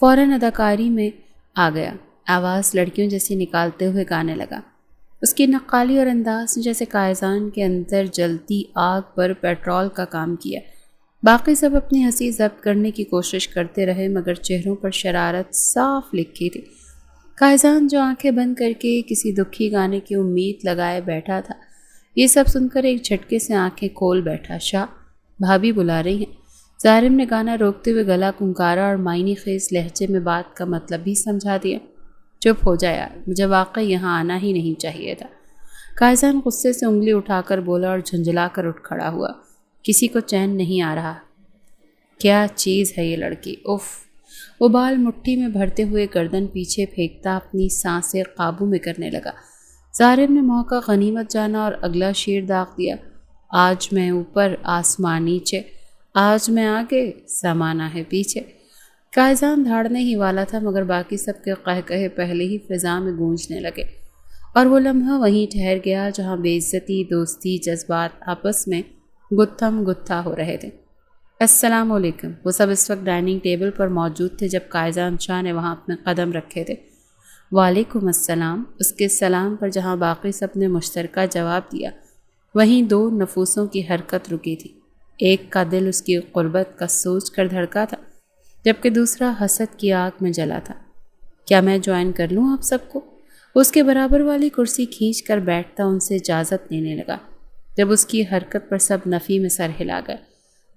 فوراً اداکاری میں آ گیا، آواز لڑکیوں جیسی نکالتے ہوئے گانے لگا۔ اس کی نقالی اور انداز نے جیسے قائزان کے اندر جلتی آگ پر پیٹرول کا کام کیا۔ باقی سب اپنی ہنسی ضبط کرنے کی کوشش کرتے رہے مگر چہروں پر شرارت صاف لکھی تھی۔ قائزان جو آنکھیں بند کر کے کسی دکھی گانے کی امید لگائے بیٹھا تھا، یہ سب سن کر ایک جھٹکے سے آنکھیں کھول بیٹھا۔ شاہ بھابھی بلا رہی ہیں۔ ظالم نے گانا روکتے ہوئے گلا کنکارا اور معنی خیز لہجے میں بات کا مطلب بھی سمجھا دیا۔ چپ ہو جا یار، مجھے واقعی یہاں آنا ہی نہیں چاہیے تھا۔ قائزان غصے سے انگلی اٹھا کر بولا اور جھنجھلا کر اٹھ کھڑا ہوا۔ کسی کو چین نہیں آ رہا۔ کیا چیز ہے یہ لڑکی، اف! وہ بال مٹھی میں بھرتے ہوئے گردن پیچھے پھینکتا اپنی سانسیں قابو میں کرنے لگا۔ ظالم نے موقع غنیمت جانا اور اگلا شیر داغ دیا، آج میں اوپر آسمان نیچے، آج میں آگے زمانہ ہے پیچھے۔ قائزان دھاڑنے ہی والا تھا مگر باقی سب کے قہقہے پہلے ہی فضا میں گونجنے لگے اور وہ لمحہ وہیں ٹھہر گیا جہاں بے عزتی، دوستی، جذبات آپس میں گتھم گتھا ہو رہے تھے۔ السلام علیکم۔ وہ سب اس وقت ڈائننگ ٹیبل پر موجود تھے جب قائزان شاہ نے وہاں اپنے قدم رکھے تھے۔ وعلیکم السلام۔ اس کے سلام پر جہاں باقی سب نے مشترکہ جواب دیا، وہیں دو نفوسوں کی حرکت رکی تھی۔ ایک کا دل اس کی قربت کا سوچ کر دھڑکا تھا، جبکہ دوسرا حسد کی آگ میں جلا تھا۔ کیا میں جوائن کر لوں آپ سب کو؟ اس کے برابر والی کرسی کھینچ کر بیٹھتا ان سے اجازت لینے لگا، جب اس کی حرکت پر سب نفی میں سر ہلا گئے۔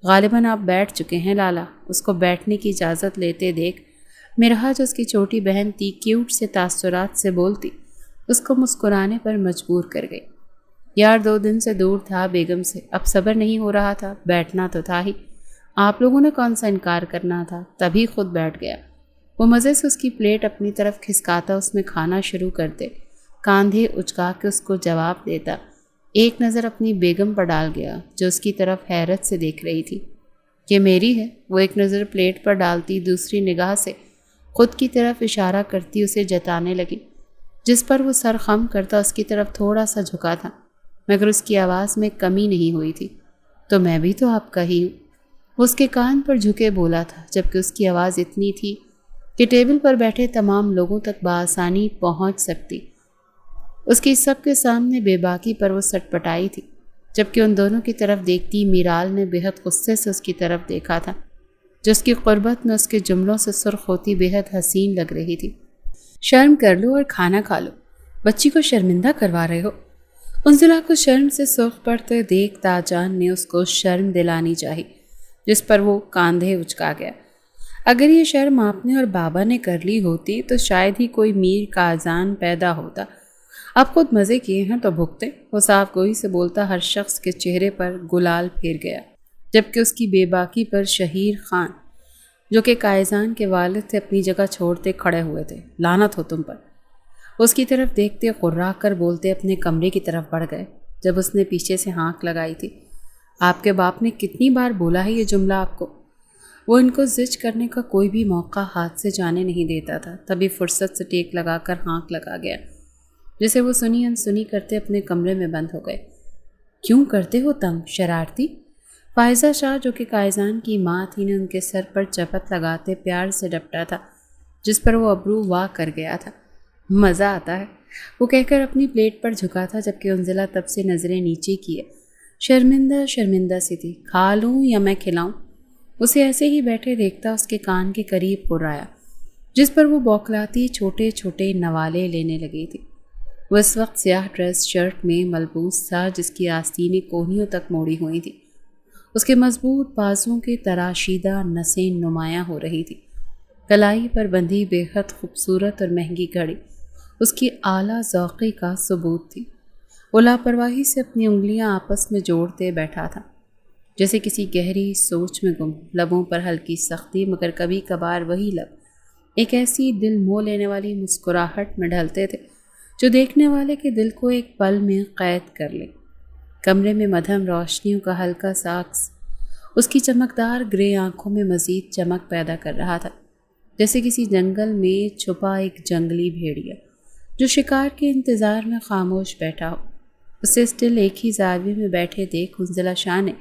غالباً آپ بیٹھ چکے ہیں لالا۔ اس کو بیٹھنے کی اجازت لیتے دیکھ مرحا جو اس کی چھوٹی بہن تھی کیوٹ سے تاثرات سے بولتی، اس کو مسکرانے پر مجبور کر گئی۔ یار 2 دن سے دور تھا بیگم سے، اب صبر نہیں ہو رہا تھا، بیٹھنا تو تھا ہی۔ آپ لوگوں نے کون سا انکار کرنا تھا، تبھی خود بیٹھ گیا۔ وہ مزے سے اس کی پلیٹ اپنی طرف کھسکاتا اس میں کھانا شروع کرتے، کاندھے اچکا کے اس کو جواب دیتا۔ ایک نظر اپنی بیگم پر ڈال گیا جو اس کی طرف حیرت سے دیکھ رہی تھی۔ یہ میری ہے؟ وہ ایک نظر پلیٹ پر ڈالتی، دوسری نگاہ سے خود کی طرف اشارہ کرتی اسے جتانے لگی، جس پر وہ سر خم کرتا اس کی طرف تھوڑا سا جھکا تھا، مگر اس کی آواز میں کمی نہیں ہوئی تھی۔ تو میں بھی تو آپ کا ہی ہوں، وہ اس کے کان پر جھکے بولا تھا، جبکہ اس کی آواز اتنی تھی کہ ٹیبل پر بیٹھے تمام لوگوں تک بآسانی پہنچ سکتی۔ اس کی سب کے سامنے بے باکی پر وہ سٹ پٹائی تھی، جبکہ ان دونوں کی طرف دیکھتی میرال نے بے حد غصے سے اس کی طرف دیکھا تھا، جو اس کی قربت میں اس کے جملوں سے سرخ ہوتی بے حد حسین لگ رہی تھی۔ شرم کر لو اور کھانا کھا لو، بچی کو شرمندہ کروا رہے ہو۔ انزلہ کو شرم سے سرخ پڑتے دیکھ تاجان نے اس کو شرم دلانی چاہی، جس پر وہ کاندھے اچکا گیا۔ اگر یہ شرم آپ نے اور بابا نے کر لی ہوتی تو شاید ہی کوئی میر کا اذان پیدا ہوتا۔ آپ خود مزے کیے ہیں تو بھگتے۔ وہ صاف گوئی سے بولتا ہر شخص کے چہرے پر گلال پھیر گیا، جبکہ اس کی بے باکی پر شہیر خان جو کہ قائزان کے والد تھے اپنی جگہ چھوڑتے کھڑے ہوئے تھے۔ لعنت ہو تم پر، اس کی طرف دیکھتے قرا کر بولتے اپنے کمرے کی طرف بڑھ گئے، جب اس نے پیچھے سے ہانک لگائی تھی۔ آپ کے باپ نے کتنی بار بولا ہے یہ جملہ آپ کو؟ وہ ان کو زج کرنے کا کوئی بھی موقع ہاتھ سے جانے نہیں دیتا تھا، تبھی فرصت سے ٹیک لگا کر ہانک لگا گیا، جسے وہ سنی انسنی کرتے اپنے کمرے میں بند ہو گئے۔ کیوں کرتے ہو تنگ شرارتی؟ فائزہ شاہ جو کہ قائزان کی ماں تھی نے ان کے سر پر چپت لگاتے پیار سے ڈپٹا تھا، جس پر وہ ابرو واہ کر گیا تھا۔ مزہ آتا ہے، وہ کہہ کر اپنی پلیٹ پر جھکا تھا، جبکہ انزلہ تب سے نظریں نیچے کیے شرمندہ شرمندہ سی تھی۔ کھا لوں یا میں کھلاؤں؟ اسے ایسے ہی بیٹھے دیکھتا اس کے کان کے قریب پرایا، جس پر وہ بوکلاتی چھوٹے چھوٹے نوالے لینے لگی تھی۔ وہ اس وقت سیاہ ڈریس شرٹ میں ملبوس تھا، جس کی آستینیں کونیوں تک موڑی ہوئی تھی۔ اس کے مضبوط بازوں کے تراشیدہ نسیں نمایاں ہو رہی تھی۔ کلائی پر بندھی بے حد خوبصورت اور مہنگی گھڑی اس کی اعلیٰ ذوقی کا ثبوت تھی۔ وہ لاپرواہی سے اپنی انگلیاں آپس میں جوڑتے بیٹھا تھا، جیسے کسی گہری سوچ میں گم، لبوں پر ہلکی سختی، مگر کبھی کبھار وہی لب ایک ایسی دل موہ لینے والی مسکراہٹ میں ڈھلتے تھے جو دیکھنے والے کے دل کو ایک پل میں قید کر لے۔ کمرے میں مدھم روشنیوں کا ہلکا سا عکس اس کی چمکدار گرے آنکھوں میں مزید چمک پیدا کر رہا تھا، جیسے کسی جنگل میں چھپا ایک جنگلی بھیڑیا جو شکار کے انتظار میں خاموش بیٹھا ہو۔ اسے اسٹل ایک ہی زاویے میں بیٹھے دیکھ انزلہ شاہ نے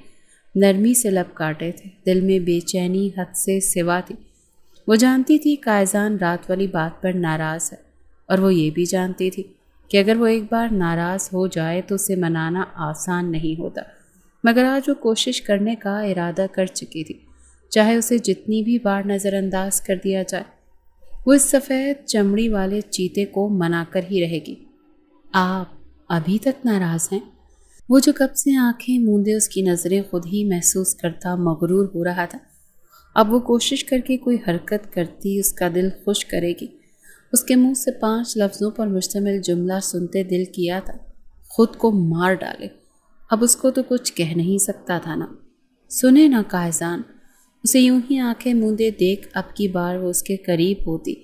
نرمی سے لب کاٹے تھے۔ دل میں بے چینی حد سے سوا تھی۔ وہ جانتی تھی قائزان رات والی بات پر ناراض ہے، اور وہ یہ بھی جانتی تھی کہ اگر وہ ایک بار ناراض ہو جائے تو اسے منانا آسان نہیں ہوتا، مگر آج وہ کوشش کرنے کا ارادہ کر چکی تھی، چاہے اسے جتنی بھی بار نظر انداز کر دیا جائے۔ وہ اس سفید چمڑی والے چیتے کو منا کر ہی رہے گی۔ آپ ابھی تک ناراض ہیں؟ وہ جو کب سے آنکھیں موندے اس کی نظریں خود ہی محسوس کرتا مغرور ہو رہا تھا، اب وہ کوشش کر کے کوئی حرکت کرتی اس کا دل خوش کرے گی۔ اس کے منہ سے 5 لفظوں پر مشتمل جملہ سنتے دل کیا تھا خود کو مار ڈالے۔ اب اس کو تو کچھ کہہ نہیں سکتا تھا نا۔ سنے نا قائزان، اسے یوں ہی آنکھیں موندے دیکھ اب کی بار وہ اس کے قریب ہوتی،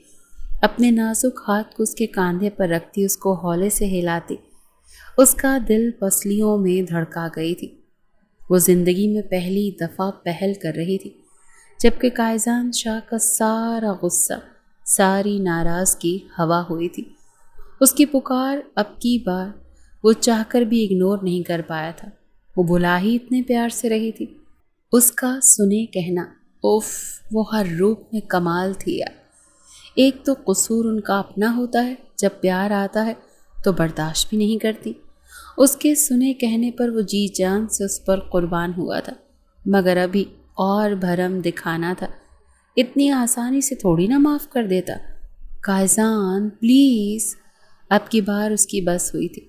اپنے نازک ہاتھ کو اس کے کاندھے پر رکھتی، اس کو ہولے سے ہلاتی۔ اس کا دل پسلیوں میں دھڑکا گئی تھی۔ وہ زندگی میں پہلی دفعہ پہل کر رہی تھی، جبکہ قائزان شاہ کا سارا غصہ، ساری ناراضگی ہوا ہوئی تھی۔ اس کی پکار اب کی بار وہ چاہ کر بھی اگنور نہیں کر پایا تھا۔ وہ بلا ہی اتنے پیار سے رہی تھی۔ اس کا سنے کہنا، اوف، وہ ہر روپ میں کمال تھی یار۔ ایک تو قصور ان کا اپنا ہوتا ہے، جب پیار آتا ہے تو برداشت بھی نہیں کرتی۔ اس کے سنے کہنے پر وہ جی جان سے اس پر قربان ہوا تھا، مگر ابھی اور بھرم دکھانا تھا۔ اتنی آسانی سے تھوڑی نہ معاف کر دیتا۔ قائزان پلیز، اب کی بار اس کی بس ہوئی تھی۔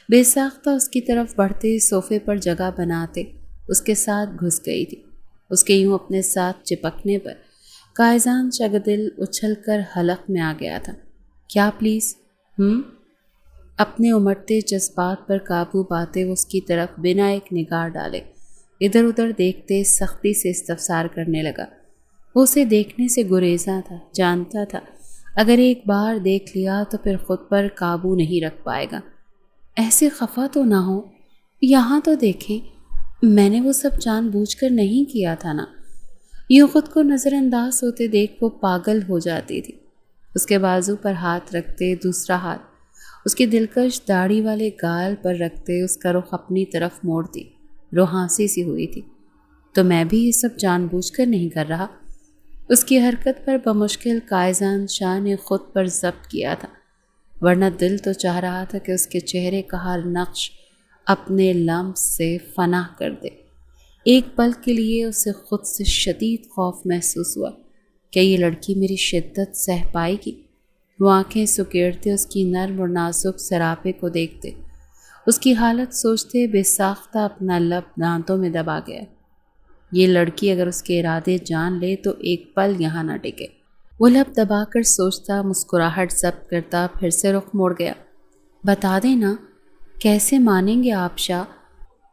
بے ساختہ اس کی طرف بڑھتے، صوفے پر جگہ بناتے اس کے ساتھ گھس گئی تھی۔ اس کے یوں اپنے ساتھ چپکنے پر قائزان شگدل اچھل کر حلق میں آ گیا تھا۔ کیا پلیز؟ اپنے امٹتے جذبات پر قابو پاتے وہ اس کی طرف بنا ایک نگاہ ڈالے ادھر ادھر دیکھتے سختی سے استفسار کرنے لگا۔ وہ اسے دیکھنے سے گریزاں تھا، جانتا تھا اگر ایک بار دیکھ لیا تو پھر خود پر قابو نہیں رکھ پائے گا۔ ایسے خفا تو نہ ہو، یہاں تو دیکھیں، میں نے وہ سب جان بوجھ کر نہیں کیا تھا نا۔ یوں خود کو نظر انداز ہوتے دیکھ وہ پاگل ہو جاتی تھی۔ اس کے بازو پر ہاتھ رکھتے، دوسرا ہاتھ اس کی دلکش داڑھی والے گال پر رکھتے اس کا رخ اپنی طرف موڑتی روحانسی سی ہوئی تھی۔ تو میں بھی یہ سب جان بوجھ کر نہیں کر رہا۔ اس کی حرکت پر بمشکل قائزان شاہ نے خود پر ضبط کیا تھا، ورنہ دل تو چاہ رہا تھا کہ اس کے چہرے کا ہر نقش اپنے لمس سے فنا کر دے۔ ایک پل کے لیے اسے خود سے شدید خوف محسوس ہوا کہ یہ لڑکی میری شدت سہ پائے گی۔ وہ آنکھیں سکیڑتے اس کی نرم اور نازک سراپے کو دیکھتے، اس کی حالت سوچتے بے ساختہ اپنا لب دانتوں میں دبا گیا۔ یہ لڑکی اگر اس کے ارادے جان لے تو ایک پل یہاں نہ ٹکے۔ وہ لب دبا کر سوچتا، مسکراہٹ ضبط کرتا، پھر سے رخ موڑ گیا۔ بتا دینا کیسے مانیں گے آپ شاہ؟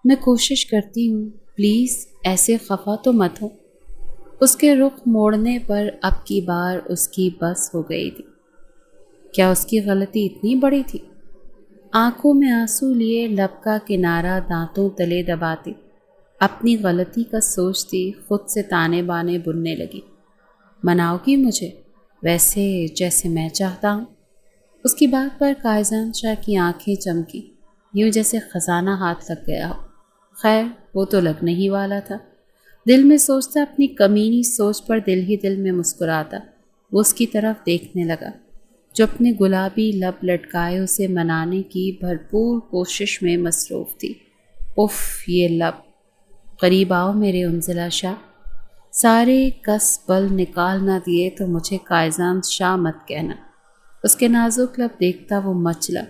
میں کوشش کرتی ہوں، پلیز ایسے خفا تو مت ہو۔ اس کے رخ موڑنے پر اب کی بار اس کی بس ہو گئی تھی۔ کیا اس کی غلطی اتنی بڑی تھی؟ آنکھوں میں آنسو لیے لب کا کنارہ دانتوں تلے دباتی اپنی غلطی کا سوچتی خود سے تانے بانے بننے لگی۔ مناؤ گی مجھے ویسے جیسے میں چاہتا ہوں؟ اس کی بات پر قائزان شاہ کی آنکھیں چمکی، یوں جیسے خزانہ ہاتھ لگ گیا ہو۔ خیر وہ تو لگنے ہی والا تھا۔ دل میں سوچتا، اپنی کمینی سوچ پر دل ہی دل میں مسکراتا وہ اس کی طرف دیکھنے لگا جو اپنے گلابی لب لٹکائے اسے منانے کی بھرپور کوشش میں مصروف تھی۔ اف، یہ لب! قریب آؤ میرے انزلہ شاہ۔ سارے کس بل نکال نہ دیے تو مجھے قائزان شاہ مت کہنا۔ اس کے نازک لب دیکھتا وہ مچلا،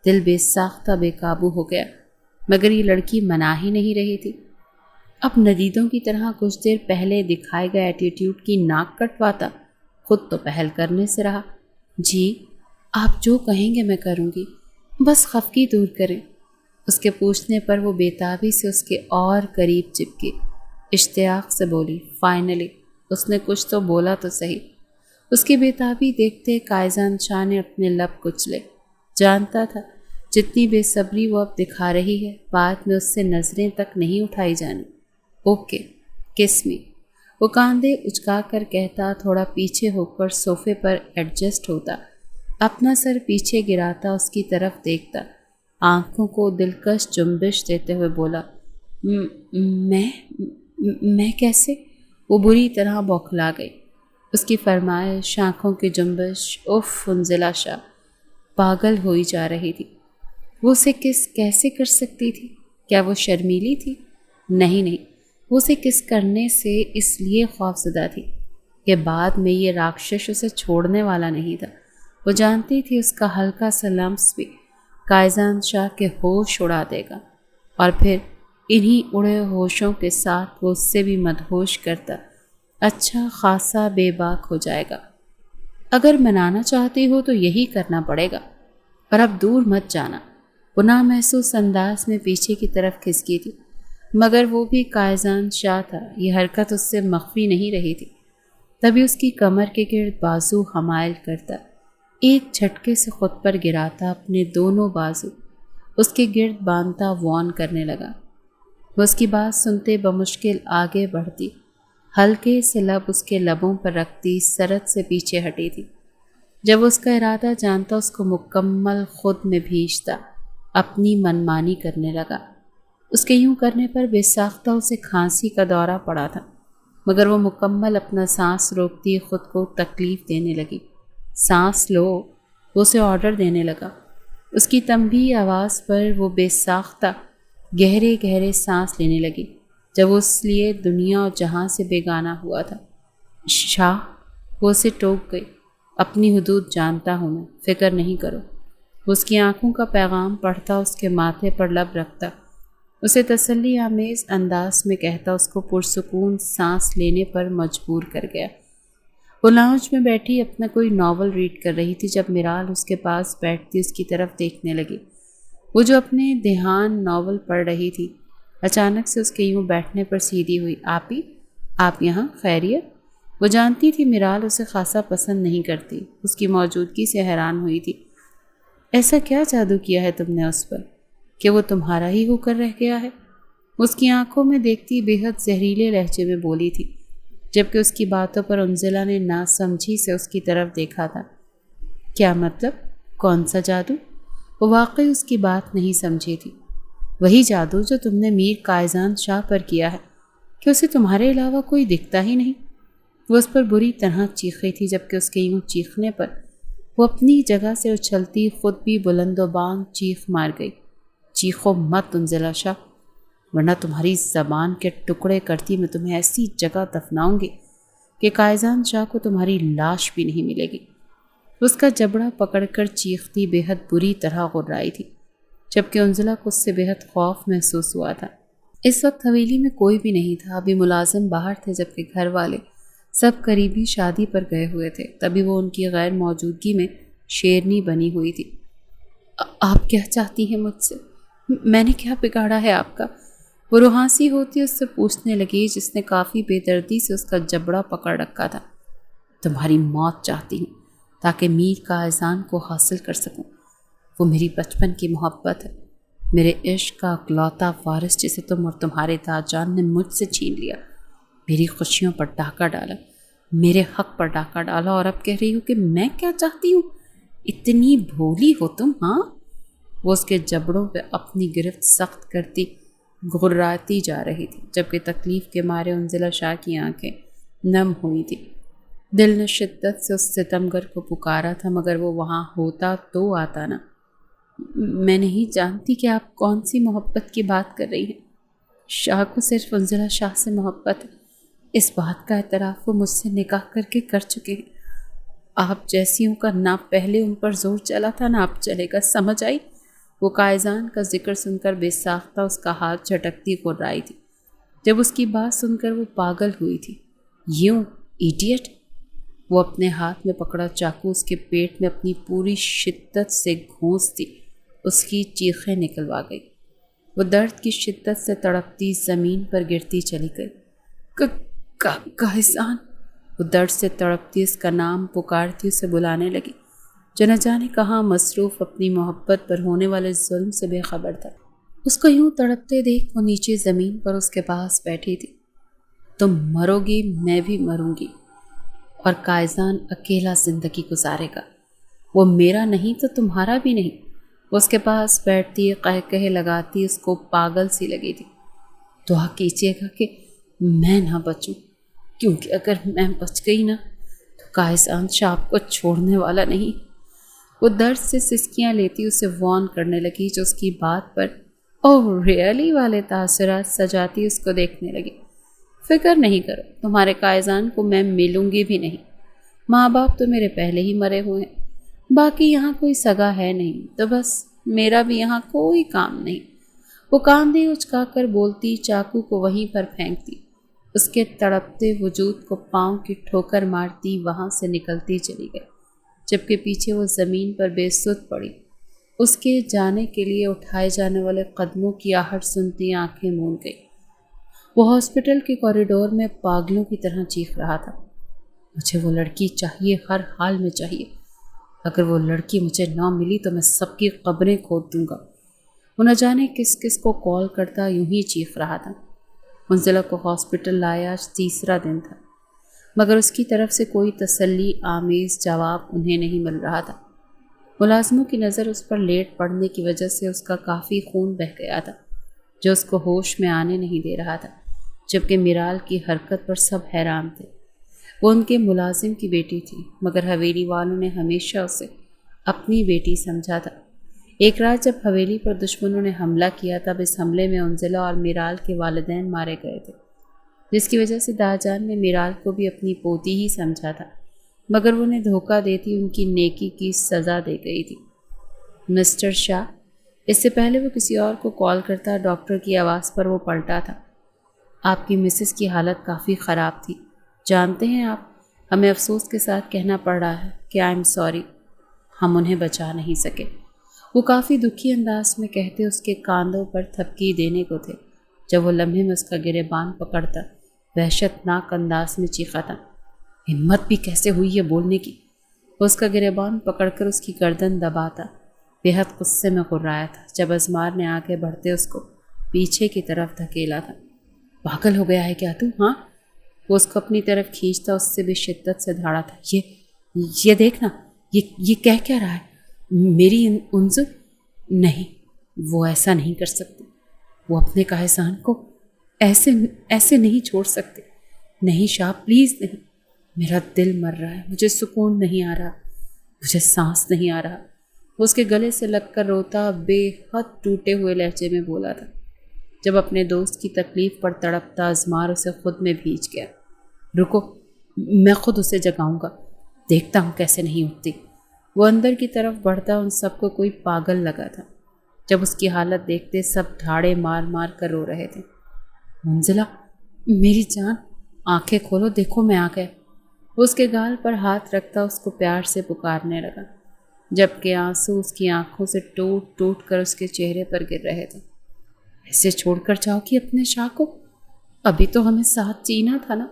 دل بے ساختہ بے قابو ہو گیا، مگر یہ لڑکی منا ہی نہیں رہی تھی۔ اب ندیدوں کی طرح کچھ دیر پہلے دکھائے گئے ایٹیٹیوڈ کی ناک کٹواتا، خود تو پہل کرنے سے رہا۔ جی آپ جو کہیں گے میں کروں گی، بس خفگی دور کریں۔ اس کے پوچھنے پر وہ بےتابی سے اس کے اور قریب چپکی، اشتیاق سے بولی، فائنلی اس نے کچھ تو بولا تو صحیح۔ اس کی بےتابی دیکھتے قائزان شاہ نے اپنے لب کچلے۔ جانتا تھا جتنی بے صبری وہ اب دکھا رہی ہے، بعد میں اس سے نظریں تک نہیں اٹھائی جانی۔ اوکے کس می، وہ کاندھے اچکا کر کہتا، تھوڑا پیچھے ہو کر صوفے پر ایڈجسٹ ہوتا، اپنا سر پیچھے گراتا، اس کی طرف دیکھتا، آنکھوں کو دلکش جنبش دیتے ہوئے بولا، میں کیسے؟ وہ بری طرح بوکھلا گئی۔ اس کی فرمائش، آنکھوں کی جنبش، اف، انزلہ شاہ پاگل ہوئی جا رہی تھی۔ وہ اسے کس کیسے کر سکتی تھی؟ کیا وہ شرمیلی تھی؟ نہیں، وہ اسے کس کرنے سے اس لیے خوفزدہ تھی کہ بعد میں یہ راکشش اسے چھوڑنے والا نہیں تھا۔ وہ جانتی تھی اس کا ہلکا سا لمس بھی قائزان شاہ کے ہوش اڑا دے گا، اور پھر انہی اڑے ہوشوں کے ساتھ وہ اس سے بھی مدہوش کرتا اچھا خاصا بے باک ہو جائے گا۔ اگر منانا چاہتی ہو تو یہی کرنا پڑے گا، پر اب دور مت جانا۔ وہ نامحسوس انداز میں پیچھے کی طرف کھسکی تھی، مگر وہ بھی قائزان شاہ تھا، یہ حرکت اس سے مخفی نہیں رہی تھی۔ تبھی اس کی کمر کے گرد بازو حمائل کرتا، ایک جھٹکے سے خود پر گراتا، اپنے دونوں بازو اس کے گرد باندھتا وارن کرنے لگا۔ وہ اس کی بات سنتے بمشکل آگے بڑھتی، ہلکے سے لب اس کے لبوں پر رکھتی، سرت سے پیچھے ہٹی تھی۔ جب وہ اس کا ارادہ جانتا اس کو مکمل خود میں بھیجتا، اپنی منمانی کرنے لگا۔ اس کے یوں کرنے پر بے ساختہ اسے کھانسی کا دورہ پڑا تھا، مگر وہ مکمل اپنا سانس روکتی خود کو تکلیف دینے لگی۔ سانس لو، وہ اسے آرڈر دینے لگا۔ اس کی تنبیہ آواز پر وہ بے ساختہ گہرے گہرے سانس لینے لگی، جب وہ اس لیے دنیا اور جہاں سے بیگانہ ہوا تھا۔ شاہ، وہ اسے ٹوک گئی، اپنی حدود جانتا ہوں میں، فکر نہیں کرو۔ وہ اس کی آنکھوں کا پیغام پڑھتا، اس کے ماتھے پر لب رکھتا، اسے تسلی آمیز انداز میں کہتا، اس کو پرسکون سانس لینے پر مجبور کر گیا۔ وہ لاؤنج میں بیٹھی اپنا کوئی ناول ریڈ کر رہی تھی جب میرال اس کے پاس بیٹھتی اس کی طرف دیکھنے لگی۔ وہ جو اپنے دھیان ناول پڑھ رہی تھی، اچانک سے اس کے یوں بیٹھنے پر سیدھی ہوئی۔ آپی، آپ یہاں؟ خیریت؟ وہ جانتی تھی میرال اسے خاصا پسند نہیں کرتی، اس کی موجودگی سے حیران ہوئی تھی۔ ایسا کیا جادو کیا ہے تم نے اس پر کہ وہ تمہارا ہی ہو کر رہ گیا ہے؟ اس کی آنکھوں میں دیکھتی بے حد زہریلے لہجے میں بولی تھی، جبکہ اس کی باتوں پر انزلہ نے ناسمجھی سے اس کی طرف دیکھا تھا۔ کیا مطلب؟ کون سا جادو؟ وہ واقعی اس کی بات نہیں سمجھی تھی۔ وہی جادو جو تم نے میر قائزان شاہ پر کیا ہے کہ اسے تمہارے علاوہ کوئی دکھتا ہی نہیں۔ وہ اس پر بری طرح چیخی تھی، جبکہ اس کے یوں چیخنے پر وہ اپنی جگہ سے اچھلتی خود بھی بلند و بانگ چیخ مار گئی۔ چیخو مت انزلہ شاہ، ورنہ تمہاری زبان کے ٹکڑے کرتی میں تمہیں ایسی جگہ دفناؤں گی کہ قائزان شاہ کو تمہاری لاش بھی نہیں ملے گی۔ اس کا جبڑا پکڑ کر چیختی بے حد بری طرح غرائی تھی، جبکہ انزلہ کو اس سے بے حد خوف محسوس ہوا تھا۔ اس وقت حویلی میں کوئی بھی نہیں تھا، ابھی ملازم باہر تھے، جبکہ گھر والے سب قریبی شادی پر گئے ہوئے تھے۔ تبھی وہ ان کی غیر موجودگی میں شیرنی بنی ہوئی تھی۔ آپ کیا چاہتی ہیں مجھ سے؟ میں نے کیا بگاڑا ہے آپ کا؟ وہ روحانسی ہوتی اس سے پوچھنے لگی، جس نے کافی بے دردی سے اس کا جبڑا پکڑ رکھا تھا۔ تمہاری موت چاہتی ہوں تاکہ میر کا اذان کو حاصل کر سکوں۔ وہ میری بچپن کی محبت ہے، میرے عشق کا اکلوتا وارث جسے تم اور تمہارے داد جان نے مجھ سے چھین لیا، میری خوشیوں پر ڈاکہ ڈالا، میرے حق پر ڈاکہ ڈالا، اور اب کہہ رہی ہوں کہ میں کیا چاہتی ہوں؟ اتنی بھولی ہو تم، ہاں؟ وہ اس کے جبڑوں پہ اپنی گرفت سخت کرتی گھراتی جا رہی تھی، جبکہ تکلیف کے مارے انزلہ شاہ کی آنکھیں نم ہوئی تھی۔ دل نے شدت سے اس ستمگر کو پکارا تھا، مگر وہ وہاں ہوتا تو آتا نہ۔ میں نہیں جانتی کہ آپ کون سی محبت کی بات کر رہی ہیں۔ شاہ کو صرف انزلہ شاہ سے محبت ہے، اس بات کا اعتراف وہ مجھ سے نکاح کر چکے ہیں۔ آپ جیسیوں کا نہ پہلے ان پر زور چلا تھا نہ اب چلے گا، سمجھ آئی؟ وہ قائزان کا ذکر سن کر بے ساختہ اس کا ہاتھ جھٹکتی غرائی تھی۔ جب اس کی بات سن کر وہ پاگل ہوئی تھی۔ یوں ایڈیٹ! وہ اپنے ہاتھ میں پکڑا چاقو اس کے پیٹ میں اپنی پوری شدت سے گھونستی اس کی چیخیں نکلوا گئی۔ وہ درد کی شدت سے تڑپتی زمین پر گرتی چلی گئی۔ قائزان! وہ درد سے تڑپتی اس کا نام پکارتی اسے بلانے لگی، جو نہ جانے کہاں مصروف اپنی محبت پر ہونے والے ظلم سے بے خبر تھا۔ اس کو یوں تڑپتے دیکھ وہ نیچے زمین پر اس کے پاس بیٹھی تھی۔ تم مرو گی، میں بھی مروں گی، اور قائزان اکیلا زندگی گزارے گا۔ وہ میرا نہیں تو تمہارا بھی نہیں۔ وہ اس کے پاس بیٹھتی قہقہے لگاتی اس کو پاگل سی لگی تھی۔ دعا کیجیے گا کہ میں نہ بچوں، کیونکہ اگر میں بچ گئی نا تو قائزان شاہ کو چھوڑنے والا نہیں۔ وہ درد سے سسکیاں لیتی اسے وارن کرنے لگی، جو اس کی بات پر اوہ ریئلی والے تاثرات سجاتی اس کو دیکھنے لگی۔ فکر نہیں کرو، تمہارے قائزان کو میں ملوں گی بھی نہیں۔ ماں باپ تو میرے پہلے ہی مرے ہوئے ہیں، باقی یہاں کوئی سگا ہے نہیں، تو بس میرا بھی یہاں کوئی کام نہیں۔ وہ کاندھے اچکا کر بولتی، چاقو کو وہیں پر پھینکتی، اس کے تڑپتے وجود کو پاؤں کی ٹھوکر مارتی وہاں سے نکلتی چلی گئی، جبکہ پیچھے وہ زمین پر بے سد پڑی، اس کے جانے کے لیے اٹھائے جانے والے قدموں کی آہٹ سنتی آنکھیں موند گئی۔ وہ ہاسپٹل کے کوریڈور میں پاگلوں کی طرح چیخ رہا تھا، مجھے وہ لڑکی چاہیے، ہر حال میں چاہیے۔ اگر وہ لڑکی مجھے نہ ملی تو میں سب کی قبریں کھود دوں گا۔ وہ نہ جانے کس کس کو کال کرتا یوں ہی چیخ رہا تھا۔ منزلہ کو ہاسپٹل لایا، آج تیسرا دن تھا۔ مگر اس کی طرف سے کوئی تسلی آمیز جواب انہیں نہیں مل رہا تھا۔ ملازموں کی نظر اس پر لیٹ پڑنے کی وجہ سے اس کا کافی خون بہہ گیا تھا، جو اس کو ہوش میں آنے نہیں دے رہا تھا، جبکہ میرال کی حرکت پر سب حیران تھے۔ وہ ان کے ملازم کی بیٹی تھی، مگر حویلی والوں نے ہمیشہ اسے اپنی بیٹی سمجھا تھا۔ ایک رات جب حویلی پر دشمنوں نے حملہ کیا، تب اس حملے میں انزلہ اور میرال کے والدین مارے گئے تھے، جس کی وجہ سے داجان نے میرال کو بھی اپنی پوتی ہی سمجھا تھا، مگر وہ انہیں دھوکہ دیتی ان کی نیکی کی سزا دے گئی تھی۔ مسٹر شاہ، اس سے پہلے وہ کسی اور کو کال کرتا، ڈاکٹر کی آواز پر وہ پلٹا تھا۔ آپ کی مسز کی حالت کافی خراب تھی، جانتے ہیں آپ، ہمیں افسوس کے ساتھ کہنا پڑ رہا ہے کہ آئی ایم سوری، ہم انہیں بچا نہیں سکے۔ وہ کافی دکھی انداز میں کہتے اس کے کاندھوں پر تھپکی دینے کو تھے، جب وہ لمحے میں اس کا گریبان پکڑتا وحشت ناک انداز میں چیخا تھا، ہمت بھی کیسے ہوئی یہ بولنے کی۔ وہ اس کا گریبان پکڑ کر اس کی گردن دباتا بے حد غصے میں غرایا تھا، جب ازمار نے آگے بڑھتے اس کو پیچھے کی طرف دھکیلا تھا۔ پاگل ہو گیا ہے کیا تو؟ ہاں؟ وہ اس کو اپنی طرف کھینچتا اس سے بھی شدت سے دھاڑا تھا۔ یہ دیکھنا، یہ کہہ کیا رہا ہے؟ میری انزو؟ نہیں، وہ ایسا نہیں کر سکتی، وہ اپنے کاہزان کو ایسے نہیں چھوڑ سکتے۔ نہیں شاہ، پلیز نہیں، میرا دل مر رہا ہے، مجھے سکون نہیں آ رہا، مجھے سانس نہیں آ رہا۔ وہ اس کے گلے سے لگ کر روتا بے حد ٹوٹے ہوئے لہجے میں بولا تھا۔ جب اپنے دوست کی تکلیف پر تڑپتا ازمار اسے خود میں بھیج گیا۔ رکو، میں خود اسے جگاؤں گا، دیکھتا ہوں کیسے نہیں اٹھتی۔ وہ اندر کی طرف بڑھتا، ان سب کو کوئی پاگل لگا تھا۔ جب اس کی حالت دیکھتے سب ڈھاڑے مار مار کر رو رہے تھے۔ منزلہ، میری جان، آنکھیں کھولو، دیکھو میں آ گیا۔ وہ اس کے گال پر ہاتھ رکھتا اس کو پیار سے پکارنے لگا، جبکہ آنسو اس کی آنکھوں سے ٹوٹ ٹوٹ کر اس کے چہرے پر گر رہے تھے۔ ایسے چھوڑ کر جاؤ کہ اپنے شاہ کو؟ ابھی تو ہمیں ساتھ جینا تھا نا،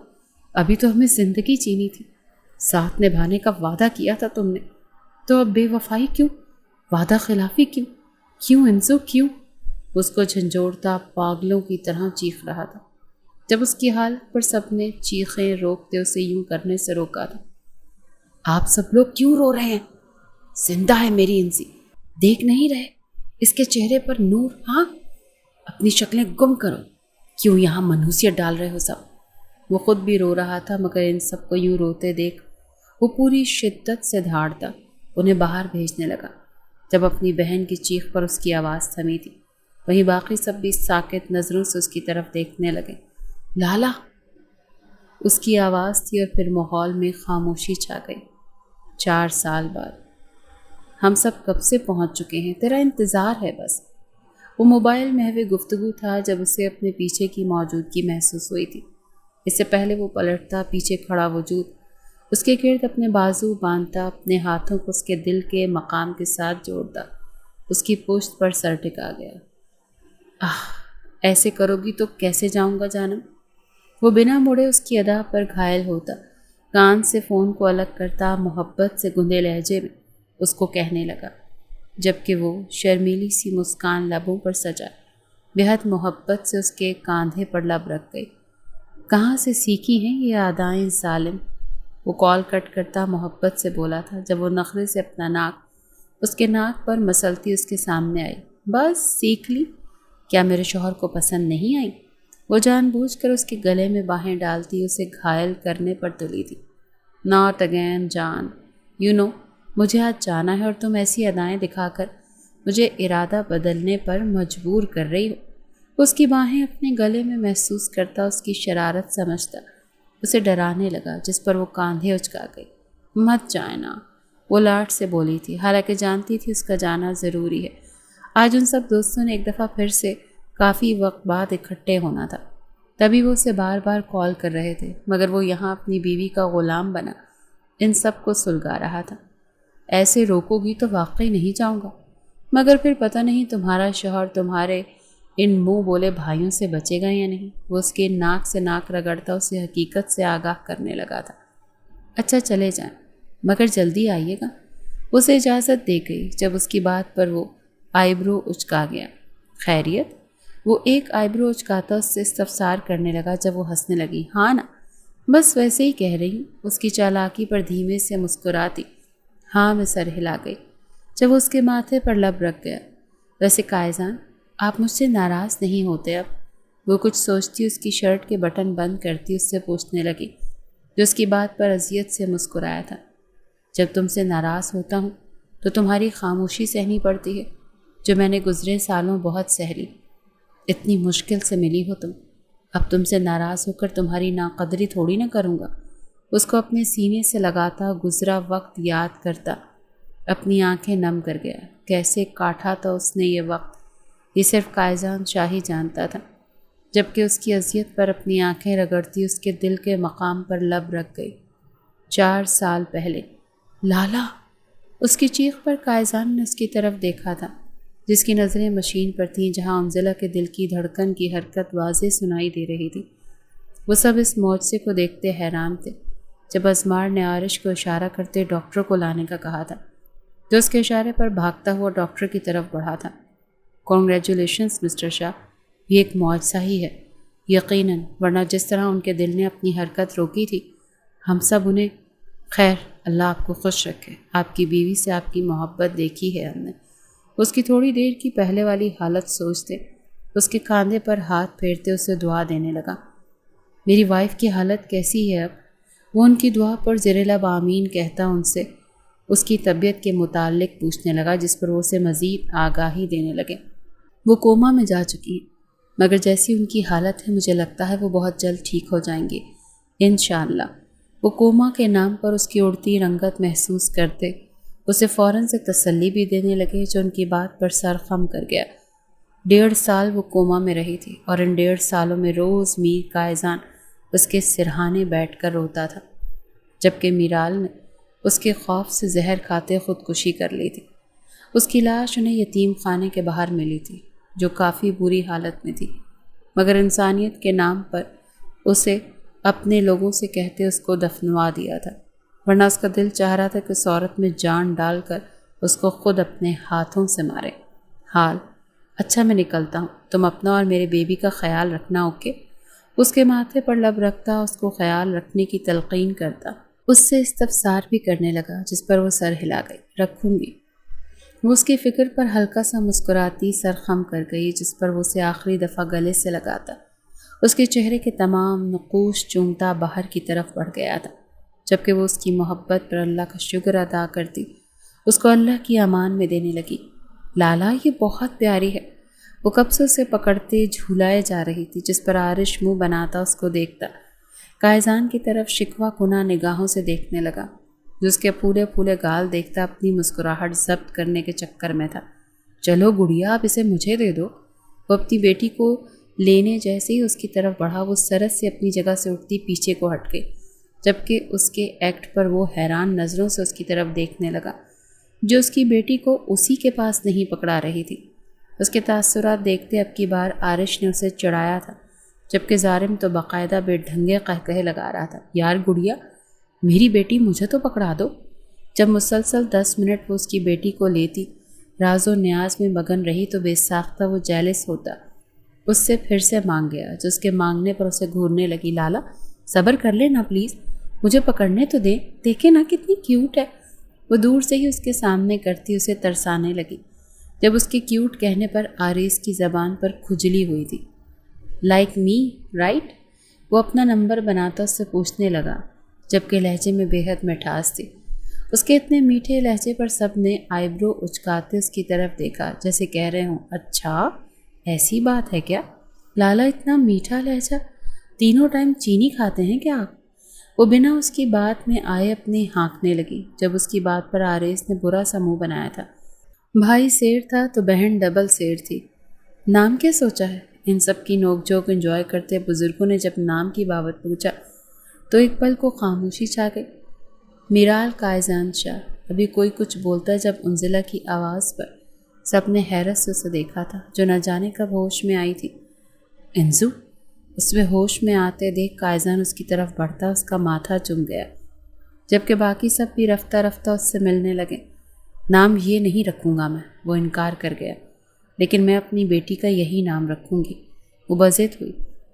ابھی تو ہمیں زندگی جینی تھی، ساتھ نبھانے کا وعدہ کیا تھا تم نے، تو اب بے وفائی کیوں؟ وعدہ خلافی کیوں انزو کیوں؟ اس کو جھنجھوڑتا پاگلوں کی طرح چیخ رہا تھا۔ جب اس کی حالت پر سب نے چیخیں روکتے اسے یوں کرنے سے روکا تھا۔ آپ سب لوگ کیوں رو رہے ہیں؟ زندہ ہے میری انزی، دیکھ نہیں رہے اس کے چہرے پر نور؟ ہاں، اپنی شکلیں گم کرو، کیوں یہاں منحوسیت ڈال رہے ہو سب؟ وہ خود بھی رو رہا تھا، مگر ان سب کو یوں روتے دیکھ وہ پوری شدت سے دھاڑتا انہیں باہر بھیجنے لگا۔ جب اپنی بہن کی چیخ پر اس کی آواز تھمی تھی، وہیں باقی سب بھی ساکت نظروں سے اس کی طرف دیکھنے لگے۔ لالا، اس کی آواز تھی، اور پھر ماحول میں خاموشی چھا گئی۔ 4 سال بعد ہم سب کب سے پہنچ چکے ہیں، تیرا انتظار ہے بس۔ وہ موبائل محو گفتگو تھا جب اسے اپنے پیچھے کی موجودگی محسوس ہوئی تھی۔ اس سے پہلے وہ پلٹتا، پیچھے کھڑا وجود اس کے گرد اپنے بازو باندھتا، اپنے ہاتھوں کو اس کے دل کے مقام کے ساتھ جوڑتا، اس کی پشت پر سر ٹکا گیا۔ ایسے کرو گی تو کیسے جاؤں گا جانم؟ وہ بنا مڑے اس کی ادا پر گھائل ہوتا، کان سے فون کو الگ کرتا، محبت سے گندے لہجے میں اس کو کہنے لگا، جبکہ وہ شرمیلی سی مسکان لبوں پر سجا بے حد محبت سے اس کے کاندھے پر لب رکھ گئی۔ کہاں سے سیکھی ہیں یہ ادائیں ظالم؟ وہ کال کٹ کرتا محبت سے بولا تھا، جب وہ نخرے سے اپنا ناک اس کے ناک پر مسلتی اس کے سامنے آئی۔ بس سیکھ لی؟ کیا میرے شوہر کو پسند نہیں آئی؟ وہ جان بوجھ کر اس کے گلے میں باہیں ڈالتی اسے گھائل کرنے پر تلی تھی۔ ناٹ اگین جان، یو نو، مجھے آج جانا ہے اور تم ایسی ادائیں دکھا کر مجھے ارادہ بدلنے پر مجبور کر رہی ہو۔ اس کی باہیں اپنے گلے میں محسوس کرتا اس کی شرارت سمجھتا اسے ڈرانے لگا، جس پر وہ کاندھے اچکا گئی۔ مت جانا، وہ لاٹ سے بولی تھی، حالانکہ جانتی تھی اس کا جانا ضروری ہے۔ آج ان سب دوستوں نے ایک دفعہ پھر سے کافی وقت بعد اکٹھے ہونا تھا، تبھی وہ اسے بار بار کال کر رہے تھے، مگر وہ یہاں اپنی بیوی کا غلام بنا ان سب کو سلگا رہا تھا۔ ایسے روکو گی تو واقعی نہیں جاؤں گا، مگر پھر پتہ نہیں تمہارا شوہر تمہارے ان منہ بولے بھائیوں سے بچے گا یا نہیں۔ وہ اس کے ناک سے ناک رگڑتا اسے حقیقت سے آگاہ کرنے لگا تھا۔ اچھا چلے جائیں، مگر جلدی آئیے گا۔ اسے اجازت دے گئی جب اس کی بات پر وہ آئیبرو اچکا گیا۔ خیریت؟ وہ ایک آئیبرو اچکاتا اس سے استفسار کرنے لگا، جب وہ ہنسنے لگی۔ ہاں نا، بس ویسے ہی کہہ رہی ہوں، اس کی چالاکی پر دھیمے سے مسکراتی ہاں میں سر ہلا گئی جب وہ اس کے ماتھے پر لب رکھ گیا۔ ویسے قائزان، آپ مجھ سے ناراض نہیں ہوتے اب؟ وہ کچھ سوچتی اس کی شرٹ کے بٹن بند کرتی اس سے پوچھنے لگی، جو اس کی بات پر اذیت سے مسکرایا تھا۔ جب تم سے ناراض ہوتا ہوں تو تمہاری خاموشی سہنی پڑتی ہے، جو میں نے گزرے سالوں بہت سہ لی۔ اتنی مشکل سے ملی ہو تم، اب تم سے ناراض ہو کر تمہاری ناقدری تھوڑی نہ کروں گا۔ اس کو اپنے سینے سے لگاتا گزرا وقت یاد کرتا اپنی آنکھیں نم کر گیا۔ کیسے کاٹا تھا اس نے یہ وقت، یہ صرف قائزان شاہ ہی جانتا تھا۔ جبکہ اس کی اذیت پر اپنی آنکھیں رگڑتی اس کے دل کے مقام پر لب رکھ گئی۔ 4 سال پہلے لالا! اس کی چیخ پر قائزان نے اس کی طرف دیکھا تھا، جس کی نظریں مشین پر تھیں، جہاں انزلہ کے دل کی دھڑکن کی حرکت واضح سنائی دے رہی تھی۔ وہ سب اس معجزے کو دیکھتے حیران تھے جب ازمار نے عارش کو اشارہ کرتے ڈاکٹر کو لانے کا کہا تھا، جو اس کے اشارے پر بھاگتا ہوا ڈاکٹر کی طرف بڑھا تھا۔ کانگریچولیشنز مسٹر شاہ، یہ ایک معجزہ ہی ہے، یقیناً، ورنہ جس طرح ان کے دل نے اپنی حرکت روکی تھی، ہم سب انہیں… خیر، اللہ آپ کو خوش رکھے۔ آپ کی بیوی سے آپ کی محبت دیکھی ہے ہم نے۔ اس کی تھوڑی دیر کی پہلے والی حالت سوچتے، اس کے کاندھے پر ہاتھ پھیرتے اسے دعا دینے لگا۔ میری وائف کی حالت کیسی ہے اب؟ وہ ان کی دعا پر زیر لب آمین کہتا ان سے اس کی طبیعت کے متعلق پوچھنے لگا، جس پر وہ اسے مزید آگاہی دینے لگے۔ وہ کوما میں جا چکی ہیں، مگر جیسی ان کی حالت ہے مجھے لگتا ہے وہ بہت جلد ٹھیک ہو جائیں گے انشاءاللہ۔ وہ کوما کے نام پر اس کی اڑتی رنگت محسوس کرتے اسے فوراً سے تسلی بھی دینے لگے، جو ان کی بات پر سر خم کر گیا۔ 1.5 سال وہ کوما میں رہی تھی، اور ان 1.5 سالوں میں روز میر قائزان اس کے سرہانے بیٹھ کر روتا تھا، جبکہ میرال نے اس کے خوف سے زہر کھاتے خودکشی کر لی تھی۔ اس کی لاش انہیں یتیم خانے کے باہر ملی تھی، جو کافی بری حالت میں تھی، مگر انسانیت کے نام پر اسے اپنے لوگوں سے کہتے اس کو دفنوا دیا تھا، ورنہ اس کا دل چاہ رہا تھا کہ اس عورت میں جان ڈال کر اس کو خود اپنے ہاتھوں سے مارے۔ حال اچھا، میں نکلتا ہوں، تم اپنا اور میرے بیبی کا خیال رکھنا، اوکے؟ اس کے ماتھے پر لب رکھتا اس کو خیال رکھنے کی تلقین کرتا، اس سے استفسار بھی کرنے لگا، جس پر وہ سر ہلا گئی۔ رکھوں گی۔ وہ اس کی فکر پر ہلکا سا مسکراتی سر خم کر گئی، جس پر وہ اسے آخری دفعہ گلے سے لگاتا اس کے چہرے کے تمام نقوش چومتا باہر کی طرف بڑھ گیا تھا، جبکہ وہ اس کی محبت پر اللہ کا شکر ادا کرتی اس کو اللہ کی امان میں دینے لگی۔ لالا، یہ بہت پیاری ہے۔ وہ کب سے اسے پکڑتے جھولائے جا رہی تھی، جس پر عارش منہ بناتا اس کو دیکھتا قائزان کی طرف شکوہ کناں نگاہوں سے دیکھنے لگا، جو اس کے پھولے پھولے گال دیکھتا اپنی مسکراہٹ ضبط کرنے کے چکر میں تھا۔ چلو گڑیا، آپ اسے مجھے دے دو۔ وہ اپنی بیٹی کو لینے جیسے ہی اس کی طرف بڑھا، وہ سرس سے اپنی جگہ سے اٹھتی پیچھے کو ہٹ گئی، جبکہ اس کے ایکٹ پر وہ حیران نظروں سے اس کی طرف دیکھنے لگا، جو اس کی بیٹی کو اسی کے پاس نہیں پکڑا رہی تھی۔ اس کے تاثرات دیکھتے اب کی بار عارش نے اسے چڑھایا تھا، جبکہ ظالم تو باقاعدہ بے ڈھنگے قہقہے لگا رہا تھا۔ یار گڑیا، میری بیٹی مجھے تو پکڑا دو۔ جب مسلسل 10 منٹ وہ اس کی بیٹی کو لیتی راز و نیاز میں مگن رہی تو بے ساختہ وہ جیلس ہوتا اس سے پھر سے مانگ گیا، جو اس کے مانگنے پر اسے گھورنے لگی۔ لالا، صبر کر لے نا پلیز، مجھے پکڑنے تو دے، دیکھے نا کتنی کیوٹ ہے۔ وہ دور سے ہی اس کے سامنے کرتی اسے ترسانے لگی، جب اس کے کیوٹ کہنے پر آریز کی زبان پر کھجلی ہوئی تھی۔ Like me right? وہ اپنا نمبر بناتا اس سے پوچھنے لگا، جبکہ لہجے میں بے حد مٹھاس تھی۔ اس کے اتنے میٹھے لہجے پر سب نے آئی برو اچکاتے اس کی طرف دیکھا، جیسے کہہ رہے ہوں، اچھا ایسی بات ہے کیا؟ لالا، اتنا میٹھا لہجہ، تینوں ٹائم چینی کھاتے ہیں کیا آپ؟ وہ بنا اس کی بات میں آئے اپنے ہانکنے لگی، جب اس کی بات پر آریز نے برا سا منہ بنایا تھا۔ بھائی شیر تھا تو بہن ڈبل شیر تھی۔ نام کیا سوچا ہے؟ ان سب کی نوک جھوک انجوائے کرتے بزرگوں نے جب نام کی بابت پوچھا تو ایک پل کو خاموشی چھا گئی۔ میرال قائزان شاہ۔ ابھی کوئی کچھ بولتا جب انزلہ کی آواز پر سب نے حیرت سے اسے دیکھا تھا، جو نہ جانے کب ہوش میں آئی تھی۔ انزو؟ اس میں ہوش میں آتے دیکھ قائزان اس کی طرف بڑھتا اس کا ماتھا چوم گیا، جبکہ باقی سب بھی رفتہ رفتہ اس سے ملنے لگے۔ نام یہ نہیں رکھوں گا میں، وہ انکار کر گیا، لیکن میں اپنی بیٹی کا یہی نام رکھوں گی۔ وہ بضد ہوئی،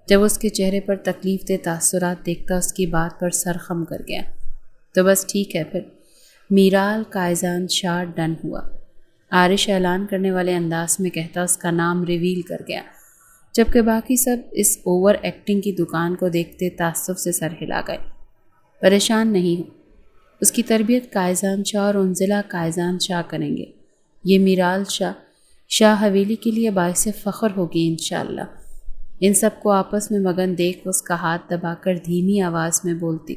جب اس کے چہرے پر تکلیف دہ تاثرات دیکھتا اس کی بات پر سر خم کر گیا۔ تو بس ٹھیک ہے پھر۔ میرال کائزان شاہ ڈن ہوا، عارش اعلان کرنے والے انداز میں کہتا اس کا نام ریویل کر گیا، جبکہ باقی سب اس اوور ایکٹنگ کی دکان کو دیکھتے تعصب سے سر ہلا گئے۔ پریشان نہیں ہوں، اس کی تربیت کائزان شاہ اور انزلہ کائزان شاہ کریں گے۔ یہ میرال شاہ حویلی کے لیے باعث فخر ہوگی انشاءاللہ۔ ان سب کو آپس میں مگن دیکھ اس کا ہاتھ دبا کر دھیمی آواز میں بولتی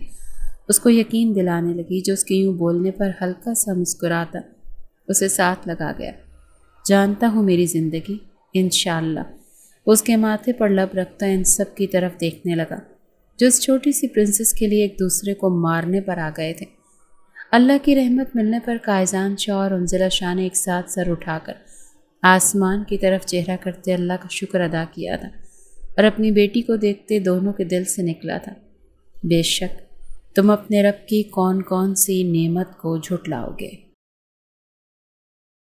اس کو یقین دلانے لگی، جو اس کے یوں بولنے پر ہلکا سا مسکراتا اسے ساتھ لگا گیا۔ جانتا ہوں میری زندگی، انشاءاللہ۔ اس کے ماتھے پر لب رکھتا ان سب کی طرف دیکھنے لگا جو اس چھوٹی سی پرنسس کے لیے ایک دوسرے کو مارنے پر آ گئے تھے۔ اللہ کی رحمت ملنے پر کائزان شاہ اور انزلہ شاہ نے ایک ساتھ سر اٹھا کر آسمان کی طرف چہرہ کرتے اللہ کا شکر ادا کیا تھا، اور اپنی بیٹی کو دیکھتے دونوں کے دل سے نکلا تھا، بے شک تم اپنے رب کی کون کون سی نعمت کو جھٹلاؤ گے۔